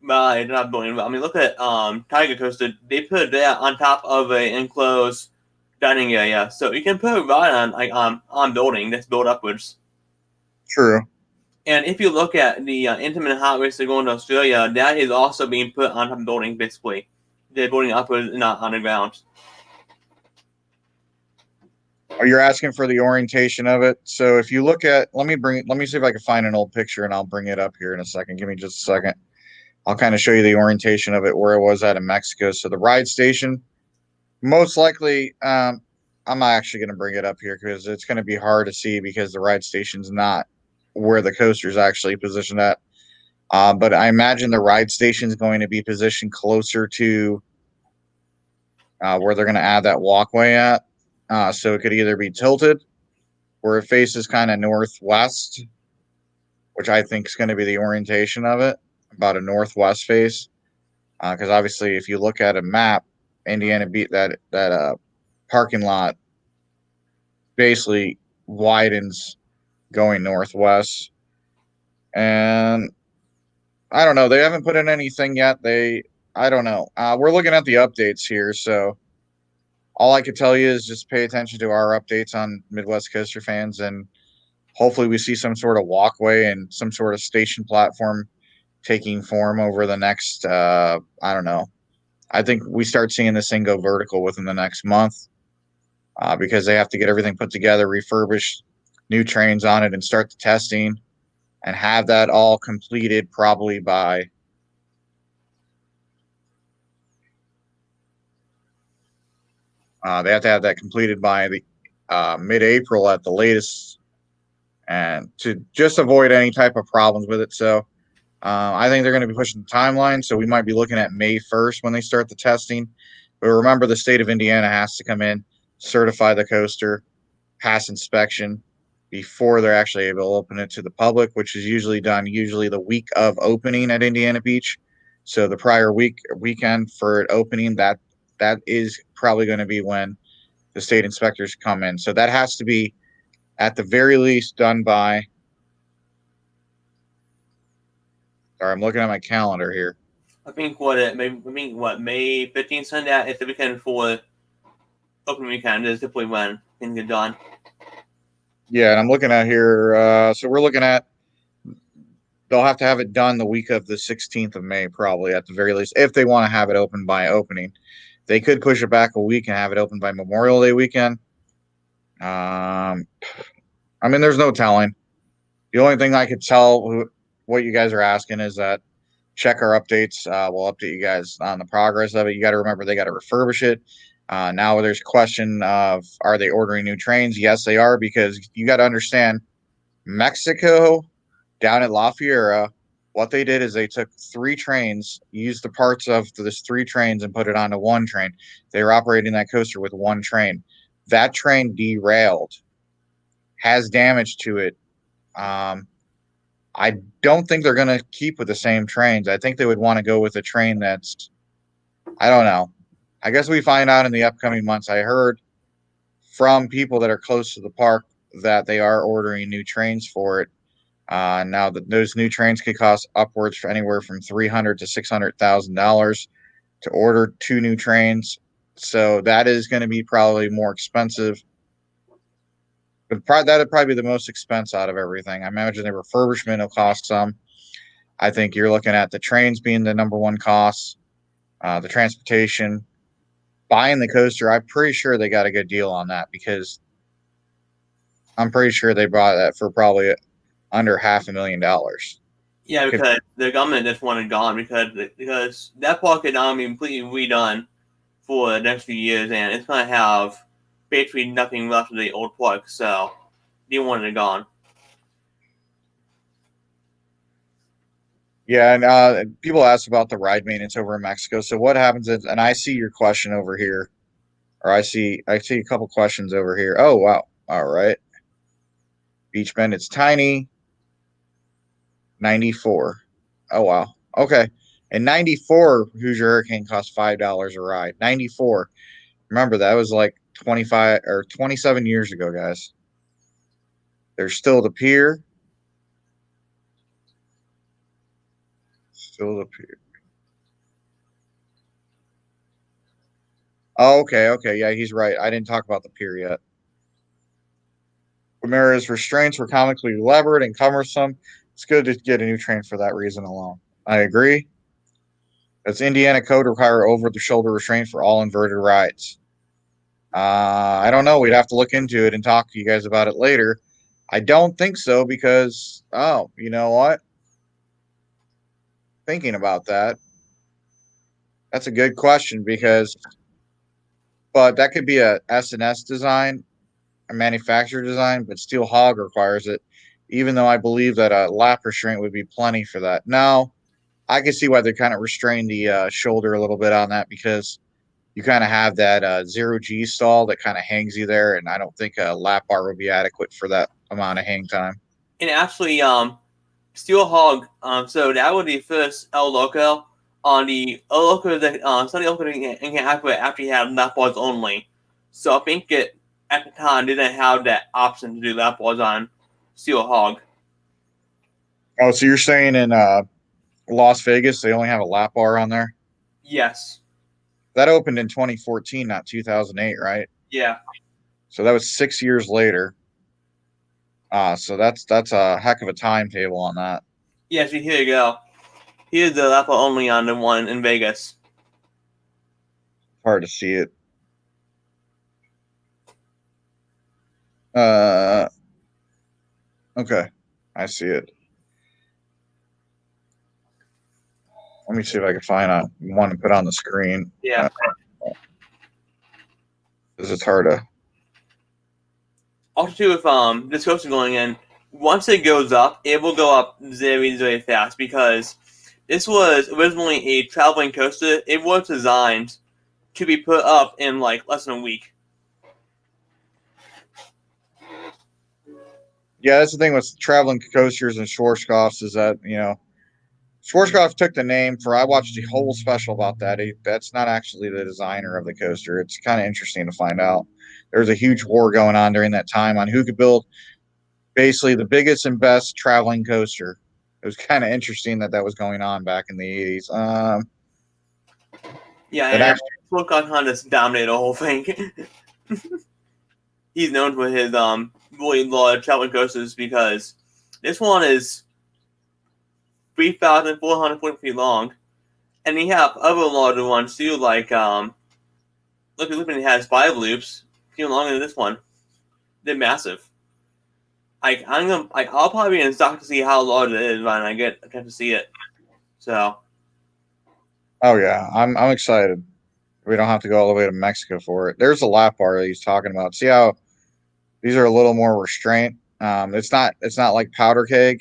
Speaker 2: They're not building. I mean, look at Tiger Coaster. They put that on top of an enclosed dining area, so you can put a ride on building that's built upwards.
Speaker 1: True.
Speaker 2: And if you look at the intimate hot race that going to Australia, that is also being put on top of building. Basically, they're building upwards, not on the ground.
Speaker 1: You're asking for the orientation of it. So if you look at, let me see if I can find an old picture, and I'll bring it up here in a second. Give me just a second. I'll kind of show you the orientation of it, where it was at in Mexico. So the ride station, most likely, I'm not actually going to bring it up here because it's going to be hard to see because the ride station's not where the coaster's actually positioned at. But I imagine the ride station is going to be positioned closer to where they're going to add that walkway at. So it could either be tilted, where it faces kind of northwest, which I think is going to be the orientation of it, about a northwest face. Because obviously, if you look at a map, Indiana beat that parking lot basically widens going northwest, and I don't know. They haven't put in anything yet. I don't know. We're looking at the updates here, so all I could tell you is just pay attention to our updates on Midwest Coaster Fans, and hopefully we see some sort of walkway and some sort of station platform taking form over the next. I don't know. I think we start seeing this thing go vertical within the next month because they have to get everything put together, refurbish new trains on it, and start the testing, and have that all completed probably by they have to have that completed by the mid-April at the latest, and to just avoid any type of problems with it. So I think they're going to be pushing the timeline. So we might be looking at May 1st when they start the testing. But remember, the state of Indiana has to come in, certify the coaster, pass inspection before they're actually able to open it to the public, which is usually done the week of opening at Indiana Beach. So the prior weekend for it opening, that is probably going to be when the state inspectors come in. So that has to be at the very least done by. Sorry, I'm looking at my calendar here.
Speaker 2: I think May 15th Sunday. It's the weekend for open weekend is typically when things get done.
Speaker 1: Yeah, and I'm looking at here. So we're looking at they'll have to have it done the week of the 16th of May, probably at the very least, if they want to have it open by opening. They could push it back a week and have it open by Memorial Day weekend. I mean, there's no telling. The only thing I could tell what you guys are asking is that check our updates. We'll update you guys on the progress of it. You got to remember they got to refurbish it. Now there's a question of are they ordering new trains? Yes, they are, because you got to understand Mexico down at La Fiera, what they did is they took 3 trains, used the parts of this 3 trains and put it onto 1 train. They were operating that coaster with 1 train. That train derailed, has damage to it. I don't think they're going to keep with the same trains. I think they would want to go with a train that's, I don't know. I guess we find out in the upcoming months. I heard from people that are close to the park that they are ordering new trains for it. Now that those new trains could cost upwards for anywhere from $300,000 to $600,000 to order 2 new trains. So that is going to be probably more expensive. But that would probably be the most expense out of everything. I imagine the refurbishment will cost some. I think you're looking at the trains being the number one cost, the transportation, buying the coaster. I'm pretty sure they got a good deal on that because I'm pretty sure they bought that for probably under $500,000.
Speaker 2: Yeah, because the government just wanted gone because that park is now being completely redone for the next few years, and it's going to have basically nothing left of the old park, so they wanted it gone.
Speaker 1: Yeah, and people ask about the ride maintenance over in Mexico. So what happens is, and I see your question over here, or I see a couple questions over here. Oh wow, all right. Beach Bend, it's tiny. 94. Oh wow. Okay. And 94 Hoosier Hurricane cost $5 a ride. 94. Remember that was like 25 or 27 years ago, guys. There's still the pier. Still the pier. Oh, okay. Yeah, he's right. I didn't talk about the pier yet. Ramirez's restraints were comically elaborate and cumbersome. It's good to get a new train for that reason alone. I agree. Does Indiana code require over-the-shoulder restraint for all inverted rides? I don't know. We'd have to look into it and talk to you guys about it later. I don't think so because, oh, you know what? Thinking about that, that's a good question but that could be a S&S design, a manufacturer design, but Steel Hog requires it. even though I believe that a lap restraint would be plenty for that. Now, I can see why they kind of restrain the shoulder a little bit on that, because you kind of have that zero G stall that kind of hangs you there, and I don't think a lap bar would be adequate for that amount of hang time.
Speaker 2: And actually, Steel Hog, so that would be first El Loco. On the El Loco, Sunny El Loco can activate after you have lap bars only. So I think it, at the time, didn't have that option to do lap bars on Steel Hog.
Speaker 1: Oh, so you're saying in Las Vegas they only have a lap bar on there?
Speaker 2: Yes.
Speaker 1: That opened in 2014, not 2008, right?
Speaker 2: Yeah.
Speaker 1: So that was 6 years later. So that's a heck of a timetable on that.
Speaker 2: Yeah, so here you go. Here's the lap bar only on the one in Vegas.
Speaker 1: Hard to see it. Okay, I see it. Let me see if I can find one to put on the screen.
Speaker 2: Yeah.
Speaker 1: Because it's hard to.
Speaker 2: Also, too, if this coaster going in, once it goes up, it will go up very, very fast, because this was originally a traveling coaster. It was designed to be put up in like less than a week.
Speaker 1: Yeah, that's the thing with traveling coasters and Schwarzkopf's, is that, Schwarzkopf took the name for. I watched the whole special about that. That's not actually the designer of the coaster. It's kind of interesting to find out. There was a huge war going on during that time on who could build basically the biggest and best traveling coaster. It was kind of interesting that was going on back in the 80s.
Speaker 2: Yeah, and Schwarzkopf kind of dominated the whole thing. He's known for his really large traveling coasters, because this one is 3,440 feet long, and you have other larger ones too, like Look at Lupin has 5 loops, even longer than this one. They're massive. I'll probably be in stock to see how large it is when I get a chance to see it. So.
Speaker 1: Oh yeah, I'm excited. We don't have to go all the way to Mexico for it. There's a lap bar that he's talking about. See how these are a little more restraint. It's not like powder keg,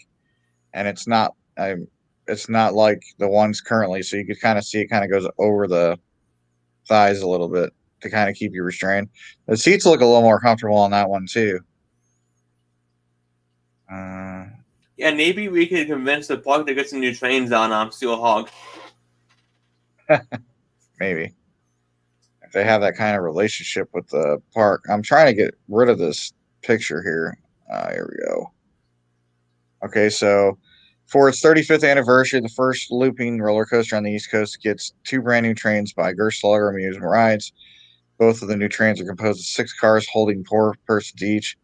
Speaker 1: and it's not like the ones currently. So you could kind of see it kind of goes over the thighs a little bit to kind of keep you restrained. The seats look a little more comfortable on that one too.
Speaker 2: Yeah, maybe we could convince the park to get some new trains on Steel Hog.
Speaker 1: Maybe. If they have that kind of relationship with the park. I'm trying to get rid of this picture here. Here we go. Okay, so for its 35th anniversary, the first looping roller coaster on the East Coast gets 2 brand new trains by Gerstlager Amusement Rides. Both of the new trains are composed of 6 cars holding 4 persons each.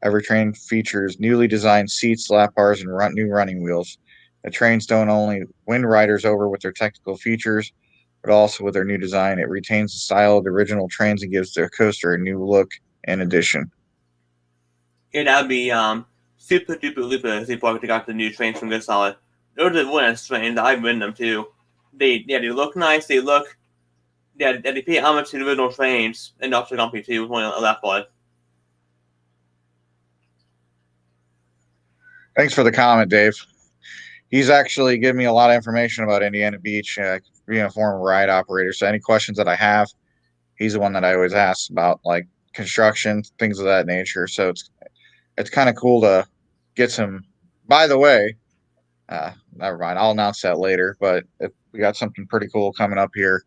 Speaker 1: Every train features newly designed seats, lap bars, and new running wheels. The trains don't only win riders over with their technical features, but also with their new design. It retains the style of the original trains and gives the coaster a new look in addition.
Speaker 2: Yeah, that'd be super duper looper if the park got the new trains from Gerstlager. Those are the nice trains. I've ridden them too. They look nice. They pay homage to the original trains, and also comfy too with one a lap bar.
Speaker 1: Thanks for the comment, Dave. He's actually given me a lot of information about Indiana Beach, being a former ride operator. So any questions that I have, he's the one that I always ask about, like construction, things of that nature. So it's kind of cool to get some. By the way, never mind. I'll announce that later. But we got something pretty cool coming up here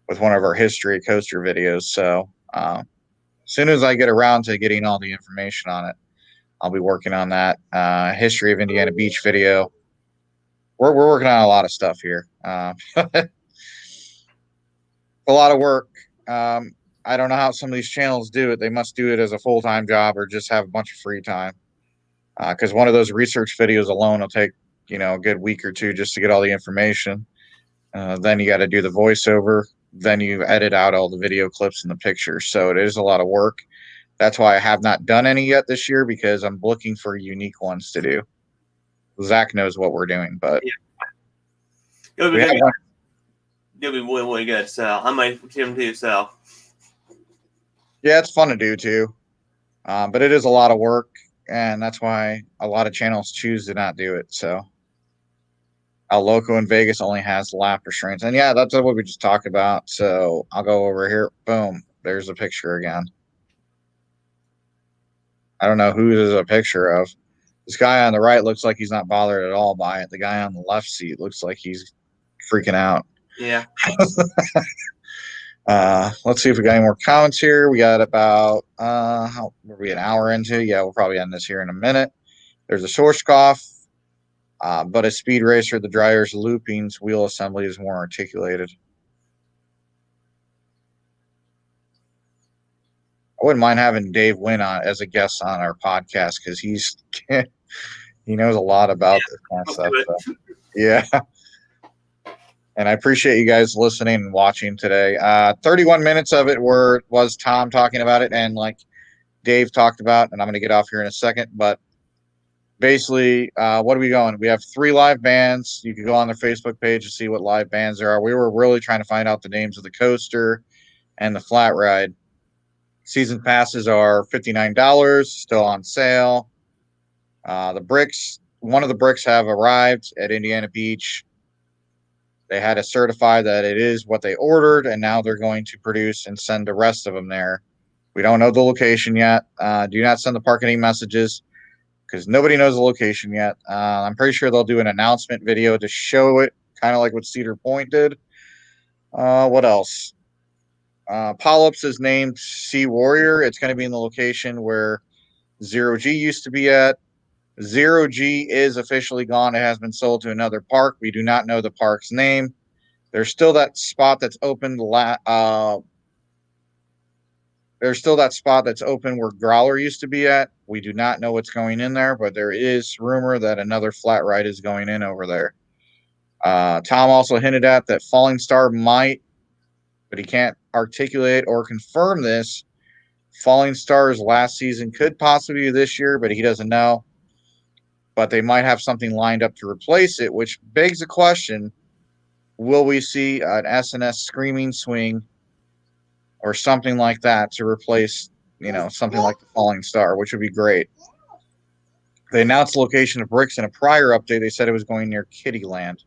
Speaker 1: with one of our history coaster videos. So as soon as I get around to getting all the information on it, I'll be working on that history of Indiana Beach video. We're working on a lot of stuff here. A lot of work. I don't know how some of these channels do it. They must do it as a full-time job or just have a bunch of free time. Because one of those research videos alone will take, a good week or 2 just to get all the information. Then you got to do the voiceover. Then you edit out all the video clips and the pictures. So it is a lot of work. That's why I have not done any yet this year, because I'm looking for unique ones to do. Zach knows what we're doing, but
Speaker 2: It'll be really, really good. So I might see them too. So
Speaker 1: yeah, it's fun to do too. But it is a lot of work. and that's why a lot of channels choose to not do it. So El Loco in Vegas only has lap restraints, and yeah, that's what we just talked about. So I'll go over here. Boom, there's a picture again. I don't know who there's a picture of. This guy on the right looks like he's not bothered at all by it. The guy on the left seat looks like he's freaking out.
Speaker 2: Yeah.
Speaker 1: Let's see if we got any more comments here. We got about how were we an hour into? Yeah, we'll probably end this here in a minute. There's a Schwarzkopf, but a speed racer, the driver's loopings, wheel assembly is more articulated. I wouldn't mind having Dave Wynn on as a guest on our podcast because he knows a lot about this kind of stuff. So. Yeah. And I appreciate you guys listening and watching today. 31 minutes of it was Tom talking about it and like Dave talked about, and I'm going to get off here in a second. But basically, what are we going? We have 3 live bands. You can go on their Facebook page to see what live bands there are. We were really trying to find out the names of the coaster and the flat ride. Season passes are $59, still on sale. The bricks, one of the bricks have arrived at Indiana Beach. They had to certify that it is what they ordered, and now they're going to produce and send the rest of them there. We don't know the location yet. Do not send the park any messages because nobody knows the location yet. I'm pretty sure they'll do an announcement video to show it, kind of like what Cedar Point did. What else? Polyps is named Sea Warrior. It's going to be in the location where Zero G used to be at. Zero G is officially gone. It has been sold to another park. We do not know the park's name. There's still that spot that's open. There's still that spot that's open where Growler used to be at. We do not know what's going in there, but there is rumor that another flat ride is going in over there. Tom also hinted at that Falling Star might, but he can't articulate or confirm this. Falling Star's last season could possibly be this year, but he doesn't know. But they might have something lined up to replace it, which begs the question, will we see an S&S Screaming Swing or something like that to replace, something like the Falling Star, which would be great. They announced the location of bricks in a prior update. They said it was going near Kittyland.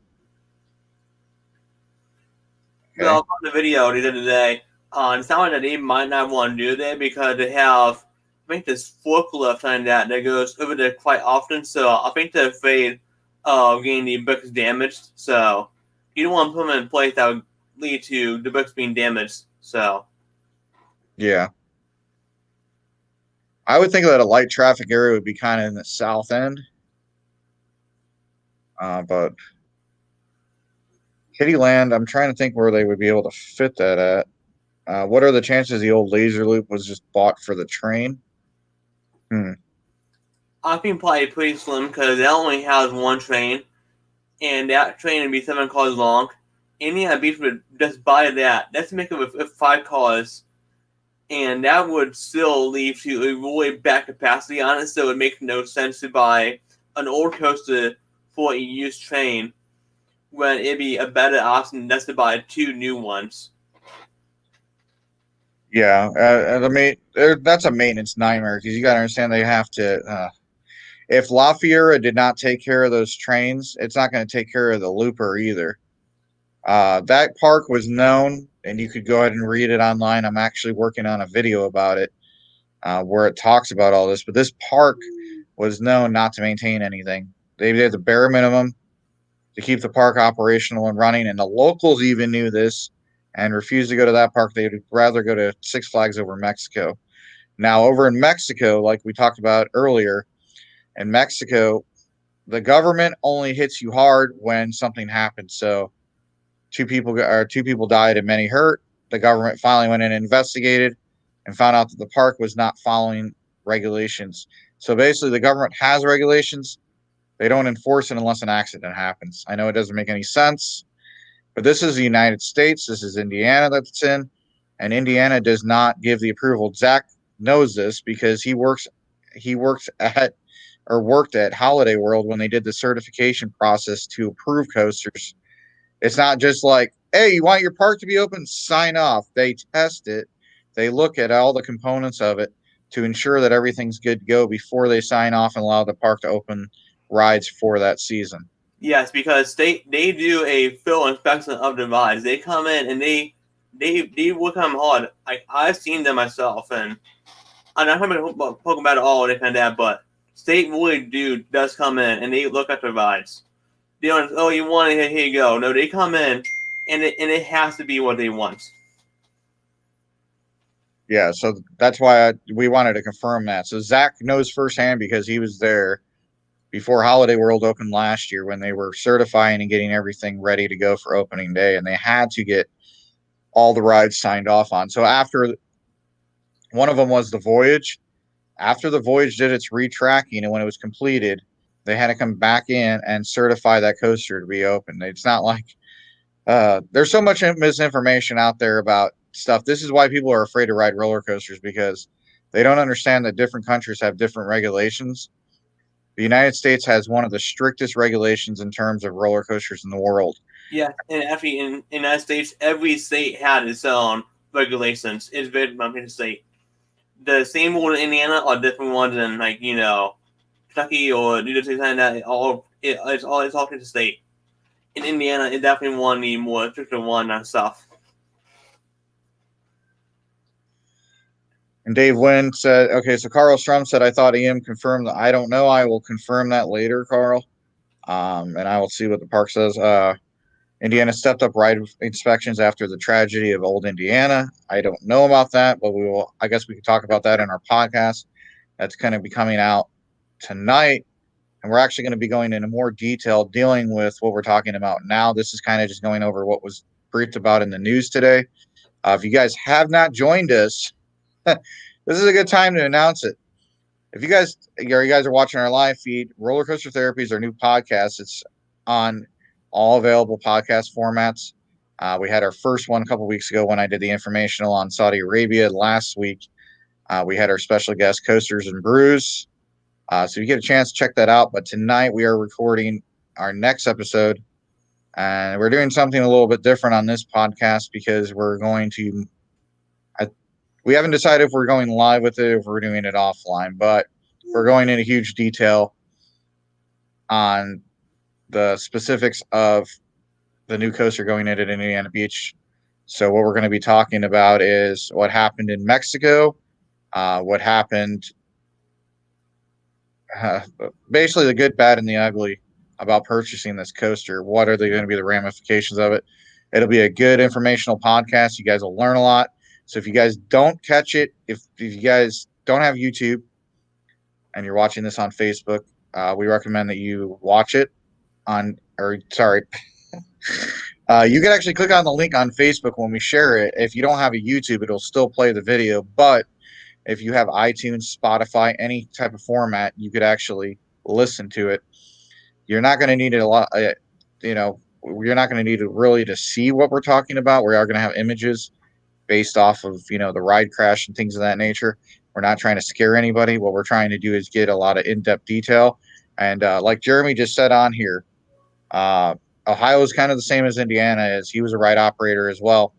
Speaker 2: Okay. Well, on the video they did today, it sounded that they might not want to do that because they have, I think, this forklift on that goes over there quite often. So I think they're afraid of getting the bricks damaged. So you don't want to put them in place that would lead to the bricks being damaged. So
Speaker 1: yeah, I would think that a light traffic area would be kind of in the south end, but Kittyland, I'm trying to think where they would be able to fit that at. What are the chances the old laser loop was just bought for the train?
Speaker 2: I think probably pretty slim because it only has one train, and that train would be 7 cars long. Indiana Beach would just buy that. That's to make it with 5 cars, and that would still leave to a really bad capacity on it, so it would make no sense to buy an old coaster for a used train when it'd be a better option just to buy 2 new ones.
Speaker 1: Yeah, that's a maintenance nightmare because you got to understand they have to. If La Fiera did not take care of those trains, it's not going to take care of the looper either. That park was known, and you could go ahead and read it online. I'm actually working on a video about it where it talks about all this. But this park was known not to maintain anything. They did the bare minimum to keep the park operational and running, and the locals even knew this and refused to go to that park. They'd rather go to Six Flags over Mexico. Now, over in Mexico, like we talked about earlier, in Mexico, the government only hits you hard when something happens. So 2 people died and many hurt. The government finally went in and investigated and found out that the park was not following regulations. So basically, the government has regulations. They don't enforce it unless an accident happens. I know it doesn't make any sense, but this is the United States. This is Indiana that's in, and Indiana does not give the approval. Zach knows this because he worked at Holiday World when they did the certification process to approve coasters. It's not just like, hey, you want your park to be open? Sign off. They test it. They look at all the components of it to ensure that everything's good to go before they sign off and allow the park to open rides for that season.
Speaker 2: Yes, because they do a full inspection of the rides. They come in and they work on them hard. I've seen them myself, and I'm not talking about it all or anything like that, but state really does come in and they look at the rides. They don't, oh, you want it, here you go. No, they come in and it has to be what they want.
Speaker 1: Yeah, so that's why we wanted to confirm that. So Zach knows firsthand because he was there before Holiday World opened last year when they were certifying and getting everything ready to go for opening day, and they had to get all the rides signed off on. So after one of them was the Voyage, after the Voyage did its retracking and when it was completed, they had to come back in and certify that coaster to be open. It's not like there's so much misinformation out there about stuff. This is why people are afraid to ride roller coasters, because they don't understand that different countries have different regulations. The United States has one of the strictest regulations in terms of roller coasters in the world.
Speaker 2: Yeah, and actually in the United States, every state had its own regulations. It's very much in the state. The same one in Indiana are different ones in, like, Kentucky or New Jersey, and that. It's all in the state. In Indiana, it definitely one of the more stricter one and stuff.
Speaker 1: And Dave Wynn said, okay, so Carl Strum said, I thought EM confirmed that. I don't know. I will confirm that later, Carl. And I will see what the park says. Indiana stepped up ride inspections after the tragedy of Old Indiana. I don't know about that, but I guess we could talk about that in our podcast. That's going to be coming out tonight. And we're actually going to be going into more detail dealing with what we're talking about now. This is kind of just going over what was briefed about in the news today. If you guys have not joined us, this is a good time to announce it. If you guys are watching our live feed, Roller Coaster Therapy is our new podcast. It's on all available podcast formats. We had our first one a couple weeks ago when I did the informational on Saudi Arabia. Last week, we had our special guest, Coasters and Brews. So you get a chance to check that out. But tonight we are recording our next episode. And we're doing something a little bit different on this podcast because we're going to we haven't decided if we're going live with it or if we're doing it offline, but we're going into huge detail on the specifics of the new coaster going into Indiana Beach. So what we're going to be talking about is what happened in Mexico, what happened, basically the good, bad, and the ugly about purchasing this coaster. What are going to be the ramifications of it? It'll be a good informational podcast. You guys will learn a lot. So if you guys don't catch it, if you guys don't have YouTube and you're watching this on Facebook, we recommend that you watch it you can actually click on the link on Facebook when we share it. If you don't have a YouTube, it'll still play the video. But if you have iTunes, Spotify, any type of format, you could actually listen to it. You're not going to need it a lot. You're not going to need it really to see what we're talking about. We are going to have images based off of, the ride crash and things of that nature. We're not trying to scare anybody. What we're trying to do is get a lot of in-depth detail. And like Jeremy just said on here, Ohio is kind of the same as Indiana is. He was a ride operator as well.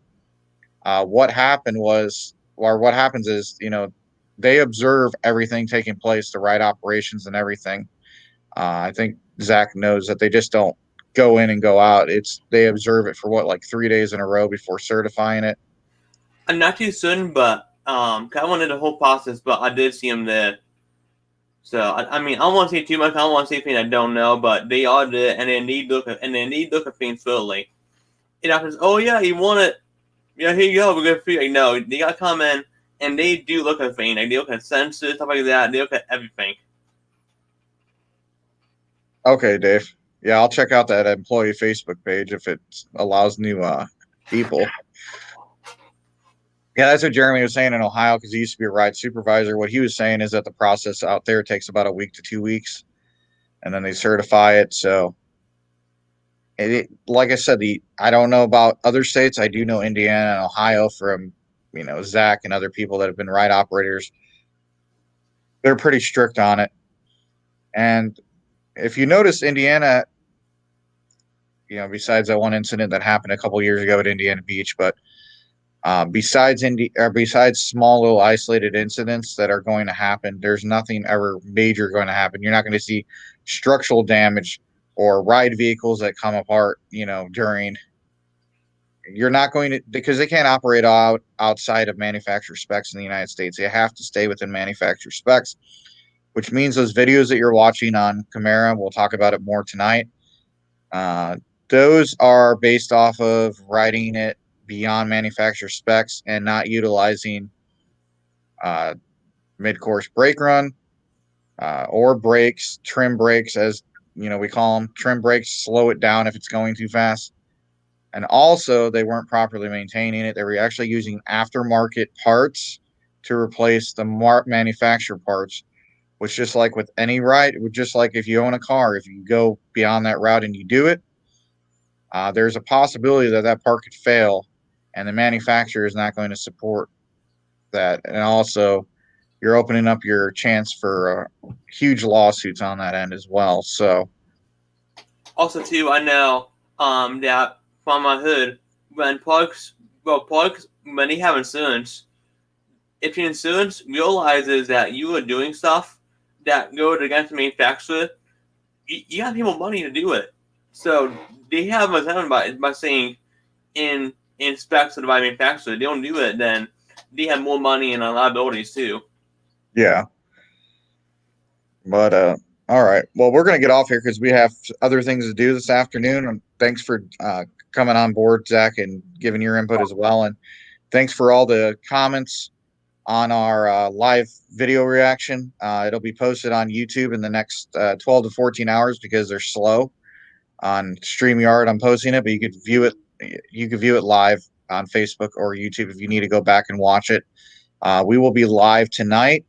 Speaker 1: What happens is, they observe everything taking place, the ride operations and everything. I think Zach knows that they just don't go in and go out. They observe it for like 3 days in a row before certifying it.
Speaker 2: I'm not too certain, but I wanted the whole process, but I did see him there. So I mean, I don't want to say too much. I don't want to say things I don't know, but they are there, and then they look at things thoroughly. It happens. Oh yeah, you want it? Yeah, here you go. We're gonna feel. No, they gotta come in, and they do look at things. Like they look at sensors, stuff like that. They look at everything.
Speaker 1: Okay, Dave. Yeah, I'll check out that employee Facebook page if it allows new people. Yeah, that's what Jeremy was saying in Ohio because he used to be a ride supervisor. What he was saying is that the process out there takes about a week to 2 weeks, and then they certify it. So, like I said, I don't know about other states. I do know Indiana and Ohio from Zach and other people that have been ride operators. They're pretty strict on it. And if you notice, Indiana, besides that one incident that happened a couple years ago at Indiana Beach, but Besides small little isolated incidents that are going to happen, there's nothing ever major going to happen. You're not going to see structural damage or ride vehicles that come apart, during. You're not going to, because they can't operate outside of manufacturer specs in the United States. They have to stay within manufacturer specs, which means those videos that you're watching on Camara, we'll talk about it more tonight. Those are based off of riding it beyond manufacturer specs and not utilizing mid-course brake run or brakes, trim brakes, as we call them. Trim brakes slow it down if it's going too fast. And also, they weren't properly maintaining it. They were actually using aftermarket parts to replace the manufacturer parts, which, just like with any ride, just like if you own a car, if you go beyond that route and you do it, there's a possibility that that part could fail, and the manufacturer is not going to support that. And also, you're opening up your chance for huge lawsuits on that end as well. So,
Speaker 2: also too, I know that from my hood, when plugs when they have insurance, if your insurance realizes that you are doing stuff that goes against the manufacturer, you got people money to do it. So they have a incentive by saying in specs of the manufacturer, they don't do it, then they have more money and liabilities too.
Speaker 1: yeah. But all right. Well, we're going to get off here because we have other things to do this afternoon. And thanks for coming on board, Zach, and giving your input as well. And thanks for all the comments on our live video reaction. It'll be posted on YouTube in the next 12 to 14 hours because they're slow on StreamYard. I'm posting it, but you could view it. You could view it live on Facebook or YouTube if you need to go back and watch it. We will be live tonight.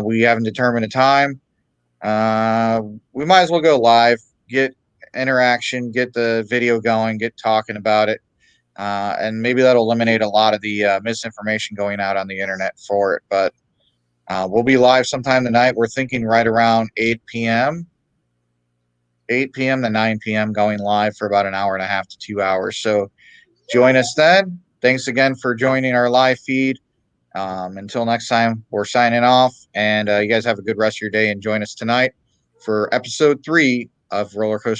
Speaker 1: We haven't determined a time. We might as well go live, get interaction, get the video going, get talking about it. And maybe that'll eliminate a lot of the misinformation going out on the internet for it. But we'll be live sometime tonight. We're thinking right around 8 p.m. 8 p.m. to 9 p.m. going live for about an hour and a half to 2 hours. So join us then. Thanks again for joining our live feed. Until next time, we're signing off, and you guys have a good rest of your day and join us tonight for episode 3 of Roller Coaster